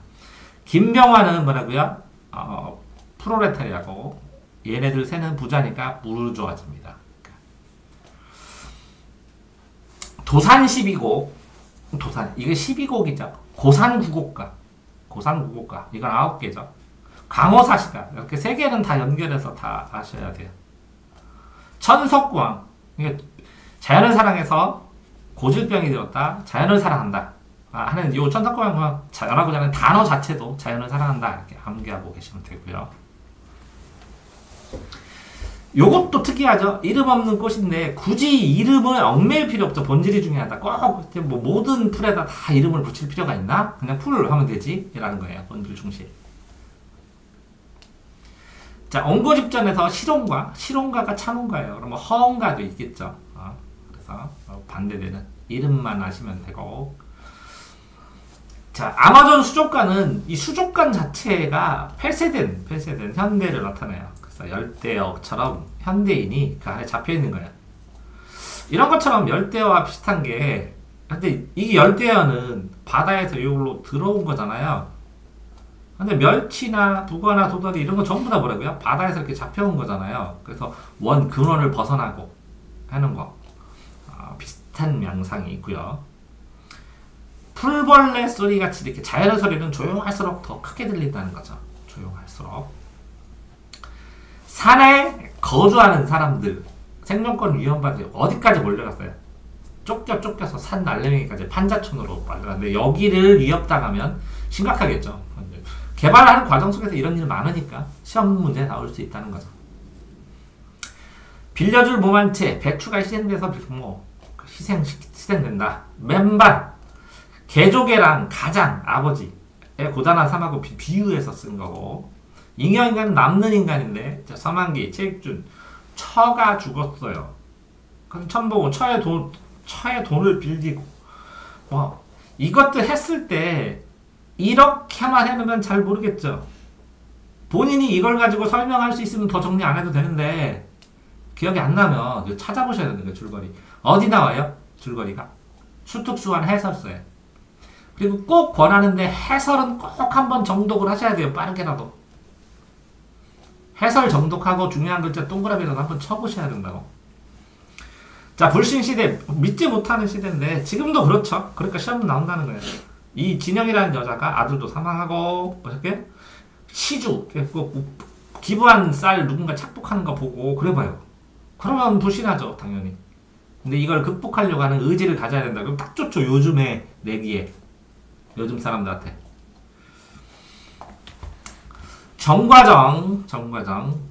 김병환은 뭐라고요? 프로레타리아고 얘네들 새는 부자니까 부르주아즈입니다. 도산 12곡 이거 12곡이죠. 고산구곡가 이건 9개죠. 강호사시다. 이렇게 3개는 다 연결해서 다 아셔야 돼요. 천석광 이게 자연을 사랑해서 고질병이 되었다. 자연을 사랑한다. 하는 요 천석광 자연하고 자는 단어 자체도 자연을 사랑한다. 이렇게 암기하고 계시면 되고요. 요것도 특이하죠. 이름 없는 꽃인데 굳이 이름을 얽매일 필요 없죠. 본질이 중요하다. 꼭 뭐 모든 풀에다 다 이름을 붙일 필요가 있나? 그냥 풀 하면 되지 라는 거예요. 본질 중심. 자, 옹고집전에서 실온가가 참온가예요. 그러면 허온가도 있겠죠. 그래서 반대되는 이름만 아시면 되고. 자, 아마존 수족관은 이 수족관 자체가 폐쇄된 현대를 나타내요. 그래서 열대어처럼 현대인이 그 안에 잡혀 있는 거예요. 이런 것처럼 열대어와 비슷한 게, 근데 이 열대어는 바다에서 이걸로 들어온 거잖아요. 근데 멸치나 북어나 도다리 이런 거 전부 다 뭐라고요? 바다에서 이렇게 잡혀온 거잖아요. 그래서 근원을 벗어나고 하는 거. 비슷한 명상이 있고요. 풀벌레 소리 같이 이렇게 자연의 소리는 조용할수록 더 크게 들린다는 거죠. 조용할수록. 산에 거주하는 사람들 생존권 위험받아 어디까지 몰려갔어요? 쫓겨서 산 날래미까지 판자촌으로 말려갔는데 여기를 위협당하면 심각하겠죠. 개발하는 과정 속에서 이런 일 많으니까 시험 문제에 나올 수 있다는 거죠. 빌려줄 몸 한 채 배추가 희생돼서 희생된다. 맨발 개조개랑 가장 아버지의 고단한 삶하고 비유해서 쓴 거고 잉여인간은 남는 인간인데 서만기 체익준 처가 죽었어요. 그럼 천보고 처의 돈을 빌리고 이것들 했을 때 이렇게만 해놓으면 잘 모르겠죠. 본인이 이걸 가지고 설명할 수 있으면 더 정리 안 해도 되는데 기억이 안 나면 찾아보셔야 되는 거예요. 줄거리 어디 나와요? 줄거리가 수특수한 해설서에 그리고 꼭 권하는데 해설은 꼭 한 번 정독을 하셔야 돼요. 빠르게라도. 해설 정독하고 중요한 글자 동그라미라도 한번 쳐보셔야 된다고. 자, 불신 시대, 믿지 못하는 시대인데 지금도 그렇죠. 그러니까 시험 나온다는 거예요. 이 진영이라는 여자가 아들도 사망하고 어떻게 시주 기부한 쌀 누군가 착복하는 거 보고 그래봐요. 그러면 불신하죠, 당연히. 근데 이걸 극복하려고 하는 의지를 가져야 된다. 그럼 딱 좋죠, 요즘에 내기에. 요즘 사람들한테. 정과정,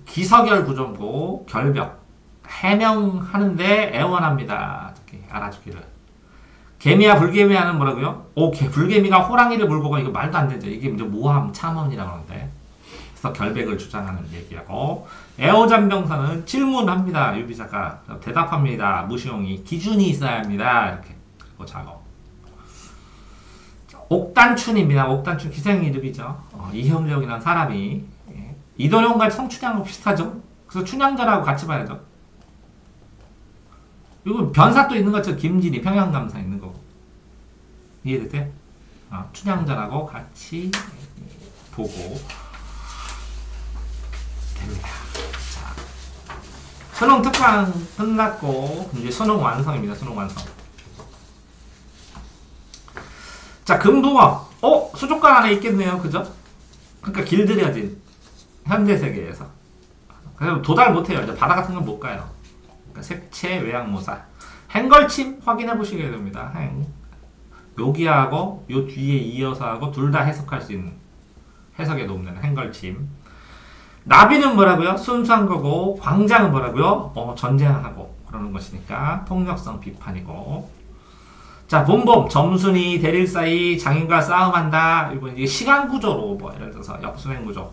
기서결 구정보, 결벽, 해명하는데 애원합니다. 이렇게 알아주기를. 개미야 불개미야는 뭐라고요? 불개미가 호랑이를 물고 가. 이거 말도 안 되죠. 이게 이제 모함, 참언이라고 하는데. 그래서 결백을 주장하는 얘기하고, 애호잔병사는 질문합니다. 유비자가 대답합니다. 무시용이 기준이 있어야 합니다. 이렇게. 그리고 작업. 옥단춘입니다. 옥단춘 기생 이름이죠. 이형력이라는 사람이 이도령과 성춘향하고 비슷하죠. 그래서 춘향전하고 같이 봐야죠. 그리고 변사또 있는 것처럼 김진이 평양감사 있는 거고. 이해됐대? 춘향전하고 같이 보고 됩니다. 자, 수능 특강 끝났고 이제 수능 완성입니다. 수능 완성. 자, 금붕어. 수족관 안에 있겠네요. 그죠? 그러니까 길들여진 현대세계에서. 그래서 도달 못해요. 이제 바다 같은 건 못 가요. 그러니까 색채, 외양모사. 행걸침 확인해 보시게 됩니다. 요기하고 요 뒤에 이어서 하고 둘 다 해석할 수 있는 해석에 돕는 행걸침. 나비는 뭐라고요? 순수한 거고, 광장은 뭐라고요? 전쟁하고 그러는 것이니까 통역성 비판이고. 자, 본범, 점순이 대릴 사이 장인과 싸움한다. 이거 이제 시간 구조로 뭐 예를 들어서 역순행 구조,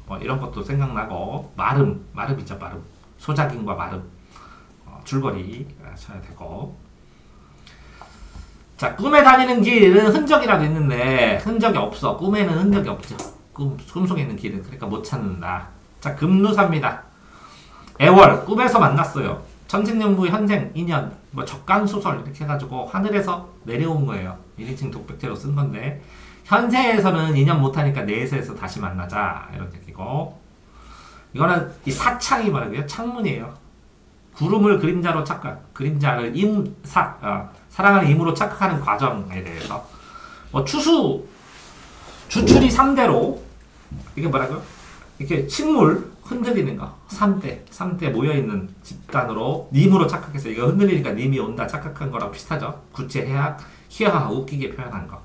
뭐 이런 것도 생각나고, 마름 있죠, 마름. 소작인과 마름, 줄거리 아셔야 되고. 자, 꿈에 다니는 길은 흔적이라도 있는데 흔적이 없어. 꿈에는 흔적이 없죠. 꿈속에 있는 길은 그러니까 못 찾는다. 자, 금루사입니다. 애월, 꿈에서 만났어요. 천생연분, 현생, 인연, 뭐 적간소설 이렇게 해가지고 하늘에서 내려온 거예요. 1인칭 독백제로 쓴 건데 현세에서는 인연 못하니까 내세에서 다시 만나자 이런 얘기고. 이거는 이 사창이 뭐라고요? 창문이에요. 구름을 그림자로 착각, 그림자를 사랑하는 임으로 착각하는 과정에 대해서. 뭐 주출이 3대로 이게 뭐라고요? 이렇게 식물 흔들리는 거. 3대 모여있는 집단으로 님으로 착각해서 이거 흔들리니까 님이 온다 착각한 거랑 비슷하죠. 구체, 해학, 희화하, 웃기게 표현한 거.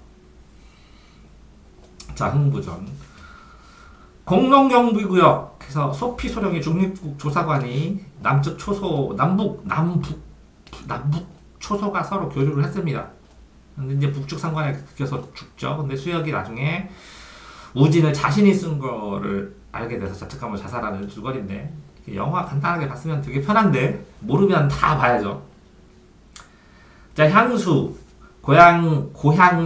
자, 흥부전. 공농경비구역. 그래서 소피소령의 중립국 조사관이 남쪽 초소, 남북 초소가 서로 교류를 했습니다. 근데 이제 북측 상관에 껴서 죽죠. 근데 수혁이 나중에 우진을 자신이 쓴 거를 알게 돼서 자책감으로 자살하는 줄거리인데, 영화 간단하게 봤으면 되게 편한데 모르면 다 봐야죠. 자, 향수. 고향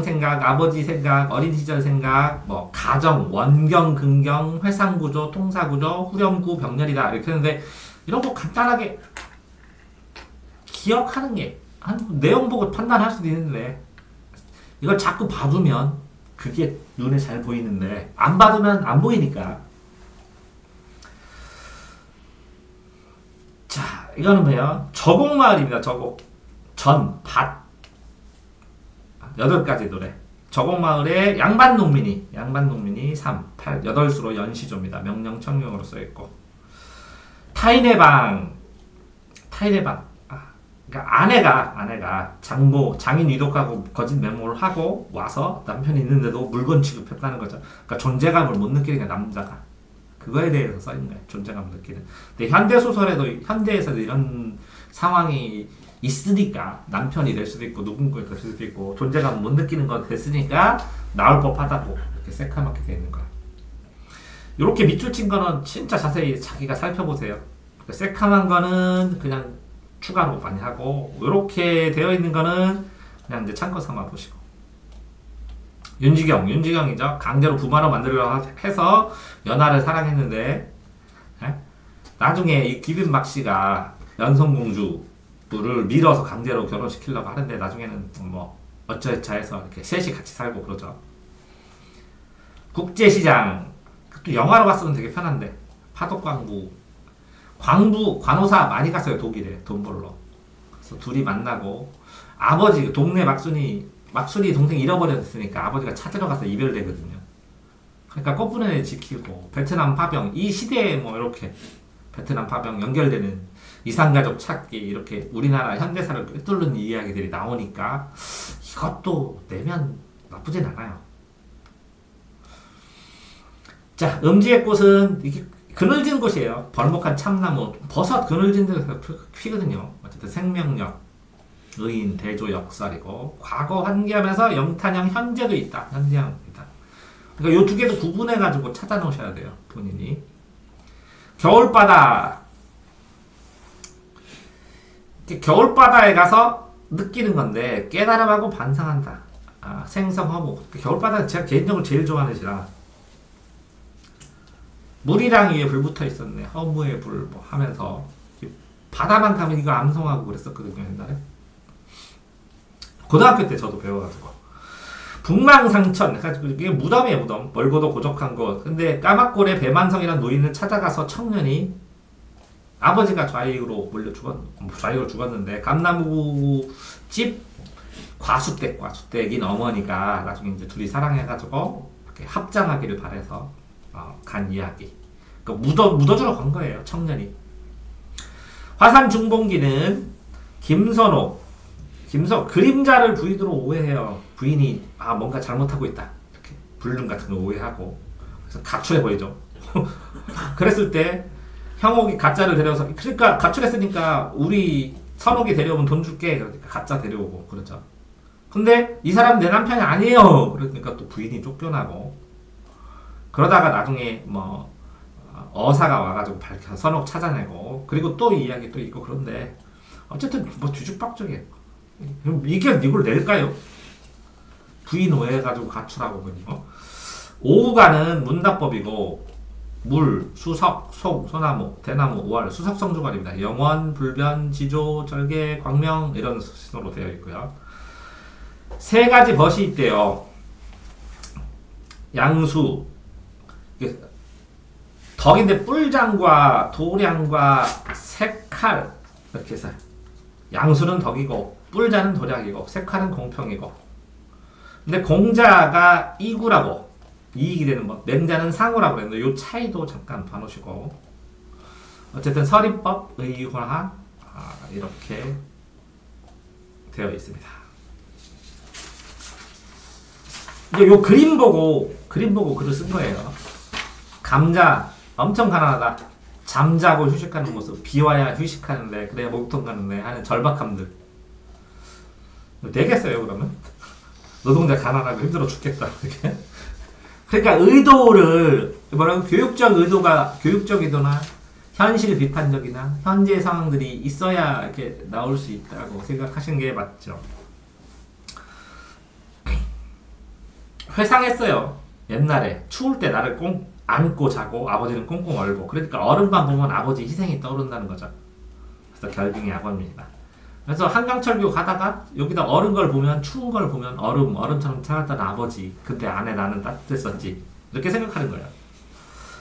생각, 아버지 생각, 어린 시절 생각, 뭐 가정, 원경, 근경, 회상구조, 통사구조, 후렴구, 병렬이다 이렇게 했는데 이런 거 간단하게 기억하는 게 내용 보고 판단할 수도 있는데 이걸 자꾸 봐두면 그게 눈에 잘 보이는데 안 봐두면 안 보이니까. 자, 이거는 뭐예요? 저곡마을입니다. 저곡. 밭. 8가지 노래. 저곡마을의 양반농민이 3, 8, 8수로 연시조입니다. 명령천경으로 써있고. 타인의 방. 그러니까 아내가 장인 위독하고 거짓 맹모를 하고 와서 남편이 있는데도 물건 취급했다는 거죠. 그러니까 존재감을 못 느끼는 게 남자가. 그거에 대해서 써있는 거예요. 존재감을 느끼는. 근데 현대에서도 이런 상황이 있으니까 남편이 될 수도 있고 누군가 될 수도 있고 존재감 못 느끼는 거 됐으니까 나올 법하다고 이렇게 새카맣게 되어 있는 거야. 이렇게 밑줄 친 거는 진짜 자세히 자기가 살펴보세요. 새카만 거는 그냥 추가로 많이 하고 이렇게 되어 있는 거는 그냥 이제 참고 삼아 보시고. 윤지경이죠. 강제로 부마로 만들려고 해서 연하를 사랑했는데 나중에 이 기빈막 씨가 연성공주를 밀어서 강제로 결혼시키려고 하는데 나중에는 뭐 어쩌저쩌해서 이렇게 셋이 같이 살고 그러죠. 국제시장, 또 영화로 봤으면 되게 편한데 파독광부, 관호사 많이 갔어요. 독일에 돈 벌러. 그래서 둘이 만나고 아버지 동네 막순이 동생 잃어버렸으니까 아버지가 찾으러 가서 이별되거든요. 그러니까 꽃분을 지키고 베트남 파병, 이 시대에 뭐 이렇게 베트남 파병 연결되는 이산가족 찾기, 이렇게 우리나라 현대사를 꿰뚫는 이야기들이 나오니까 이것도 내면 나쁘진 않아요. 자, 음지의 꽃은 이게 그늘진 곳이에요. 벌목한 참나무, 버섯 그늘진 데서 피거든요. 어쨌든 생명력, 의인, 대조, 역설이고 과거 환기하면서 영탄형 현재도 있다. 현재형 있다. 그러니까 이 두 개도 구분해가지고 찾아 놓으셔야 돼요. 본인이. 겨울바다. 겨울바다에 가서 느끼는 건데 깨달음하고 반성한다. 생성허무. 겨울바다는 제가 개인적으로 제일 좋아하는 시라. 물이랑 위에 불 붙어 있었네. 허무의 불 뭐 하면서 바다만 가면 이거 암송하고 그랬었거든요. 옛날에. 고등학교 때 저도 배워가지고. 북망상천 해가지고 이게 무덤이에요. 무덤. 멀고도 고적한 곳. 근데 까막골의 배만성이라는 노인을 찾아가서 청년이 아버지가 좌익으로 좌익으로 죽었는데 감나무 집 과수댁인 어머니가 나중에 이제 둘이 사랑해가지고 이렇게 합장하기를 바래서 간 이야기. 그러니까 묻어주러 간 거예요. 청년이. 화산 중봉기는 그림자를 부인으로 오해해요. 부인이 뭔가 잘못하고 있다. 이렇게 불륜 같은 거 오해하고. 그래서 가출해버리죠. 그랬을 때 형옥이 가짜를 데려와서, 그러니까 가출했으니까 우리 선옥이 데려오면 돈 줄게. 그러니까 가짜 데려오고 그렇죠. 근데 이 사람은 내 남편이 아니에요. 그러니까 또 부인이 쫓겨나고. 그러다가 나중에 뭐 어사가 와가지고 밝혀 선옥 찾아내고, 그리고 또 이야기 또 있고. 그런데 어쨌든 뭐 뒤죽박죽이에요. 이걸 낼까요? 부인 오해해가지고 가출하고. 그리고 오후가는 문답법이고 물, 수석, 속, 소나무, 대나무, 오월, 수석성주관입니다. 영원, 불변, 지조, 절개, 광명 이런 순으로 되어 있고요. 세 가지 벗이 있대요. 양수, 덕인데 뿔장과 도량과 색칼 이렇게 해서 양수는 덕이고 뿔자는 도량이고 색칼은 공평이고, 근데 공자가 이구라고 이익이 되는 것, 맹자는 상우라고 그랬는데 이 차이도 잠깐 봐놓으시고, 어쨌든 서리법, 의화 이렇게 되어 있습니다. 이제 요 그림 보고 글을 쓴 거예요. 감자 엄청 가난하다. 잠자고 휴식하는 모습, 비와야 휴식하는데 그래야 목통 가는데 하는 절박함들. 되겠어요 그러면? 노동자 가난하고 힘들어 죽겠다. 그러니까 의도를 교육적 의도나 현실 비판적이나 현재 상황들이 있어야 이렇게 나올 수 있다고 생각하시는 게 맞죠. 회상했어요. 옛날에 추울 때 나를 꽁 안고 자고 아버지는 꽁꽁 얼고, 그러니까 얼음만 보면 아버지 희생이 떠오른다는 거죠. 그래서 결빙의 악어입니다. 그래서 한강철교 가다가 여기다 얼은 걸 보면, 추운 걸 보면 얼음처럼 차갑던 아버지, 그때 안에 나는 따뜻했었지, 이렇게 생각하는 거예요.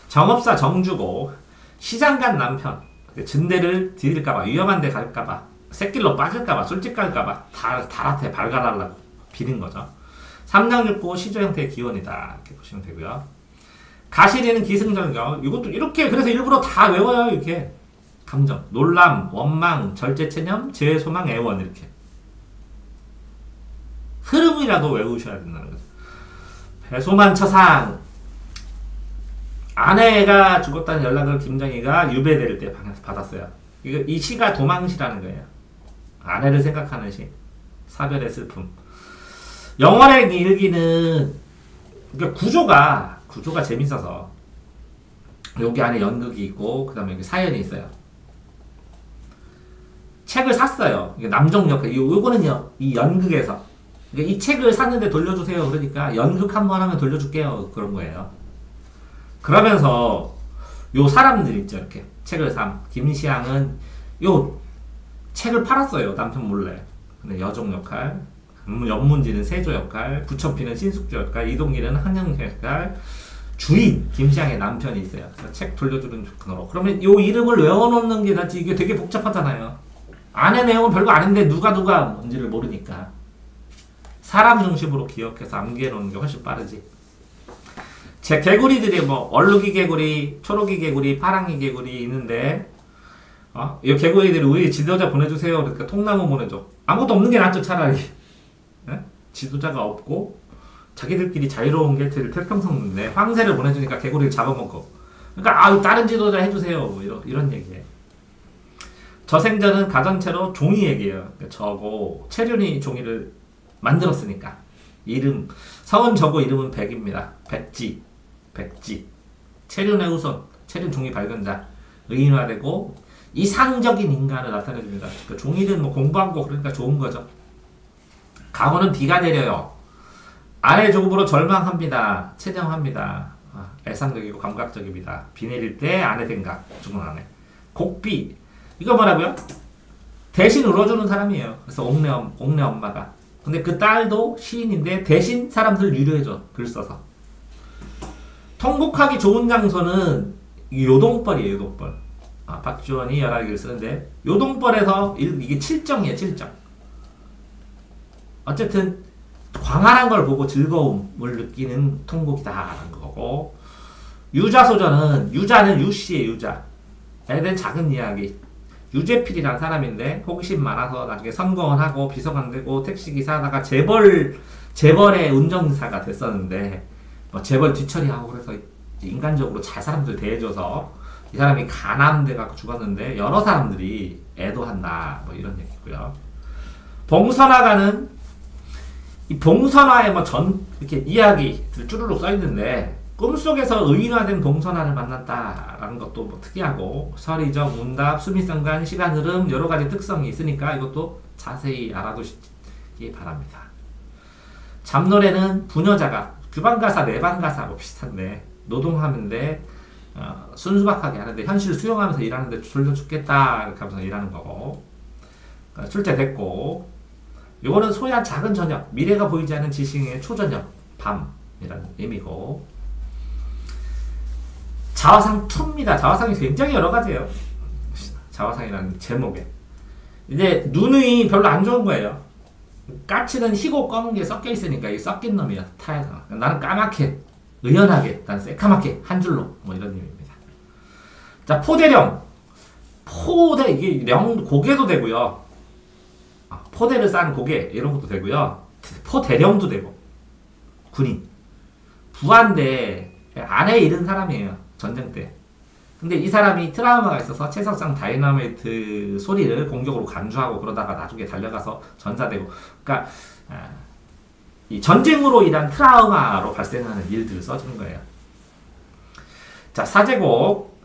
정업사 정주고 시장 간 남편, 진대를 디딜까봐, 위험한 데 갈까봐, 새길로 빠질까봐, 술집 갈까봐 달한테 발갈하려고 비는 거죠. 삼장육고 시조 형태의 기원이다, 이렇게 보시면 되고요. 가시리는 기승전경, 이것도 이렇게 그래서 일부러 다 외워요. 이렇게 감정, 놀람, 원망, 절제체념, 재소망, 애원, 이렇게 흐름이라도 외우셔야 된다는 거죠. 배소만처상, 아내가 죽었다는 연락을 김정희가 유배될 때 받았어요. 이 시가 도망시라는 거예요. 아내를 생각하는 시, 사별의 슬픔. 영월의 일기는 그러니까 구조가 재밌어서 여기 안에 연극이 있고 그 다음에 여기 사연이 있어요. 책을 샀어요. 남종 역할. 요거는요, 이 연극에서 그러니까 이 책을 샀는데 돌려주세요. 그러니까 연극 한 번 하면 돌려줄게요. 그런 거예요. 그러면서 요 사람들 있죠. 이렇게 책을 김시향은 요 책을 팔았어요. 남편 몰래. 근데 여종 역할. 연문지는 세조 역할, 부천피는 신숙주 역할, 이동길은 한영 역할, 주인 김시향의 남편이 있어요. 그래서 책 돌려주는 거로. 그러면 요 이름을 외워놓는 게 낫지. 이게 되게 복잡하잖아요. 안에 내용은 별거 아닌데 누가 뭔지를 모르니까 사람 중심으로 기억해서 암기해 놓는 게 훨씬 빠르지. 제 개구리들이 뭐 얼룩이 개구리, 초록이 개구리, 파랑이 개구리 있는데 이 개구리들이 우리 지도자 보내주세요. 그러니까 통나무 보내줘. 아무것도 없는 게 낫죠 차라리. 네? 지도자가 없고 자기들끼리 자유로운 게 제일 태평성인데 황새를 보내주니까 개구리를 잡아먹고. 그러니까 다른 지도자 해주세요. 뭐 이런 얘기예요. 저생전은 가전체로 종이 얘기예요. 그러니까 저고 체륜이 종이를 만들었으니까 이름 성은 저고 이름은 백입니다. 백지 체륜의 후손 체륜 종이 발견자 의인화되고 이상적인 인간을 나타내줍니다. 그러니까 종이는 뭐 공부한 거 그러니까 좋은 거죠. 강원은 비가 내려요. 아내 조급으로 절망합니다. 체념합니다. 애상적이고 감각적입니다. 비 내릴 때 아내 생각 죽은 아내. 곡비 이거 뭐라고요? 대신 울어주는 사람이에요. 그래서 옥내 엄마가. 근데 그 딸도 시인인데 대신 사람들 위로해줘. 글 써서. 통곡하기 좋은 장소는 요동벌이에요. 요동벌. 박주원이 열하기를 쓰는데 요동벌에서 이게 칠정이에요. 칠정. 어쨌든 광활한 걸 보고 즐거움을 느끼는 통곡이다라는 거고, 유자소전은 유자는 유씨의 유자. 에덴 작은 이야기. 유재필이라는 사람인데 호기심 많아서 나중에 선거원 하고 비서관 되고 택시기사 하다가 재벌의 운전사가 됐었는데 뭐 재벌 뒤처리하고 그래서 인간적으로 잘 사람들 대해줘서 이 사람이 가난돼 갖고 죽었는데 여러 사람들이 애도한다 뭐 이런 얘기고요. 봉선화가는 이 봉선화의 뭐 이렇게 이야기들 쭈루룩 써있는데 꿈속에서 의인화된 봉선화를 만났다라는 것도 뭐 특이하고 서리적, 문답, 수미성간, 시간 흐름 여러 가지 특성이 있으니까 이것도 자세히 알아두시기 바랍니다. 잡노래는 부녀자가 규반가사, 내반가사 뭐 비슷한데 노동하는데 순수박하게 하는데 현실 수용하면서 일하는데 졸려 죽겠다 이렇게 하면서 일하는 거고, 출제됐고, 요거는 소야 작은 저녁, 미래가 보이지 않는 지식의 초저녁, 밤이라는 의미고, 자화상 2입니다. 자화상이 굉장히 여러 가지예요. 자화상이라는 제목에. 이제 눈이 별로 안 좋은 거예요. 까치는 희고 검은 게 섞여 있으니까 이게 섞인 놈이야. 타야서. 나는 까맣게, 의연하게, 난 새까맣게 한 줄로 뭐 이런 의미입니다. 자, 포대령. 이게 고개도 되고요. 포대를 싼 고개 이런 것도 되고요. 포대령도 되고. 군인. 부하인데 아내에 잃은 사람이에요. 전쟁 때. 근데 이 사람이 트라우마가 있어서 채석상 다이너마이트 소리를 공격으로 간주하고 그러다가 나중에 달려가서 전사되고. 그러니까 이 전쟁으로 인한 트라우마로 발생하는 일들을 써주는 거예요. 자, 사제곡.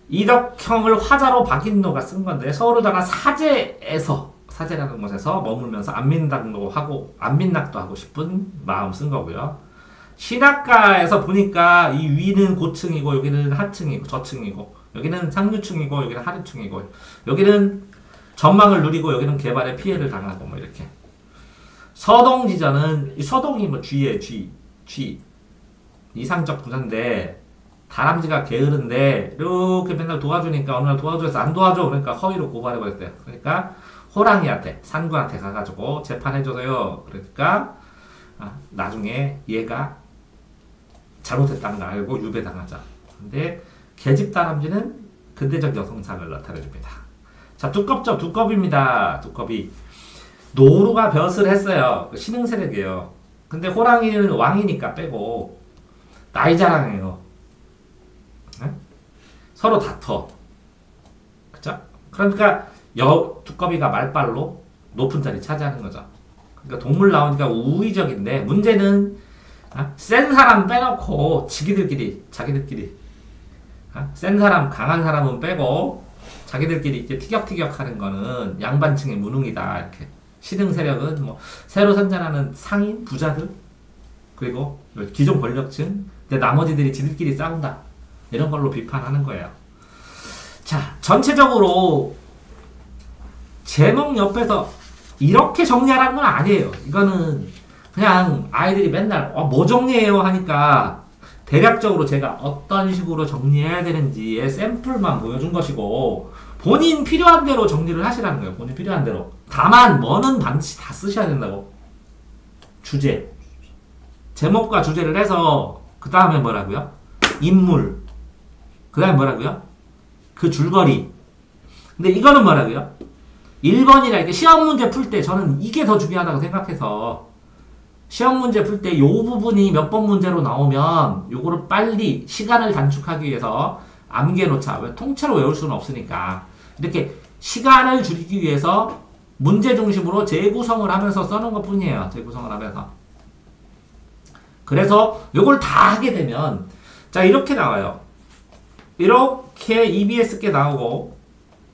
이덕형을 화자로 박인노가 쓴 건데 서울에다가 사제라는 곳에서 머물면서 안민낙도 하고 싶은 마음 쓴 거고요. 신학가에서 보니까 이 위는 고층이고 여기는 하층이고 저층이고 여기는 상류층이고 여기는 하류층이고 여기는 전망을 누리고 여기는 개발에 피해를 당하고 뭐 이렇게. 서동지전은 이 서동이 뭐 쥐의 쥐 이상적 부자인데 다람쥐가 게으른데 이렇게 맨날 도와주니까 어느 날 도와줘서 안 도와줘. 그러니까 허위로 고발해버렸대요. 그러니까 호랑이한테 산구한테 가가지고 재판해줘서요. 그러니까 나중에 얘가 잘못했다는 걸 알고 유배당하자. 근데 계집다람쥐는 근대적 여성상을 나타내줍니다. 자, 두껍입니다. 두껍이. 노루가 벼슬 했어요. 신흥세력이에요. 근데 호랑이는 왕이니까 빼고 나이 자랑해요. 네? 서로 다퉈. 그쵸? 그러니까 두꺼비가 말빨로 높은 자리 차지하는 거죠. 그러니까 동물 나오니까 우위적인데 문제는 센 사람 빼놓고 자기들끼리 센 사람 강한 사람은 빼고 자기들끼리 이렇게 티격태격 하는 거는 양반층의 무능이다. 이렇게 신흥 세력은 뭐 새로 선전하는 상인 부자들 그리고 기존 권력층 근데 나머지들이 지들끼리 싸운다 이런 걸로 비판하는 거예요. 자, 전체적으로 제목 옆에서 이렇게 정리하라는 건 아니에요. 이거는 그냥 아이들이 맨날 뭐 정리해요 하니까 대략적으로 제가 어떤 식으로 정리해야 되는지의 샘플만 보여준 것이고 본인 필요한 대로 정리를 하시라는 거예요. 본인 필요한 대로. 다만 뭐는 반드시 다 쓰셔야 된다고. 주제. 제목과 주제를 해서 그 다음에 뭐라고요? 인물. 그 다음에 뭐라고요? 그 줄거리. 근데 이거는 뭐라고요? 1번이라 이렇게 시험 문제 풀 때 저는 이게 더 중요하다고 생각해서 시험 문제 풀 때 요 부분이 몇 번 문제로 나오면 요거를 빨리 시간을 단축하기 위해서 암기해 놓자. 왜 통째로 외울 수는 없으니까. 이렇게 시간을 줄이기 위해서 문제 중심으로 재구성을 하면서 써놓은 것 뿐이에요. 재구성을 하면서. 그래서 요걸 다 하게 되면 자 이렇게 나와요. 이렇게 EBS께 나오고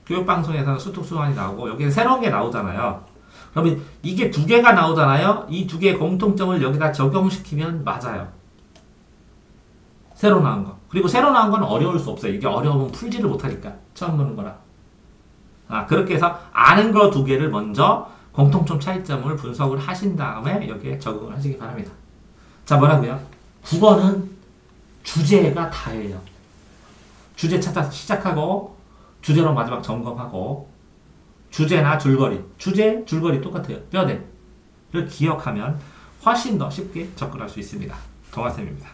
교육방송에서는 수특수환이 나오고 여기는 새로운 게 나오잖아요. 그러면 이게 두 개가 나오잖아요. 이 두 개의 공통점을 여기다 적용시키면 맞아요. 새로 나온 거. 그리고 새로 나온 건 어려울 수 없어요. 이게 어려우면 풀지를 못하니까. 처음 보는 거라. 그렇게 해서 아는 거 두 개를 먼저 공통점 차이점을 분석을 하신 다음에 여기에 적응을 하시기 바랍니다. 자 뭐라고요? 국어는 주제가 다예요. 주제 찾아서 시작하고 주제로 마지막 점검하고 주제나 줄거리, 주제, 줄거리 똑같아요. 뼈대를 기억하면 훨씬 더 쉽게 접근할 수 있습니다. 동아쌤입니다.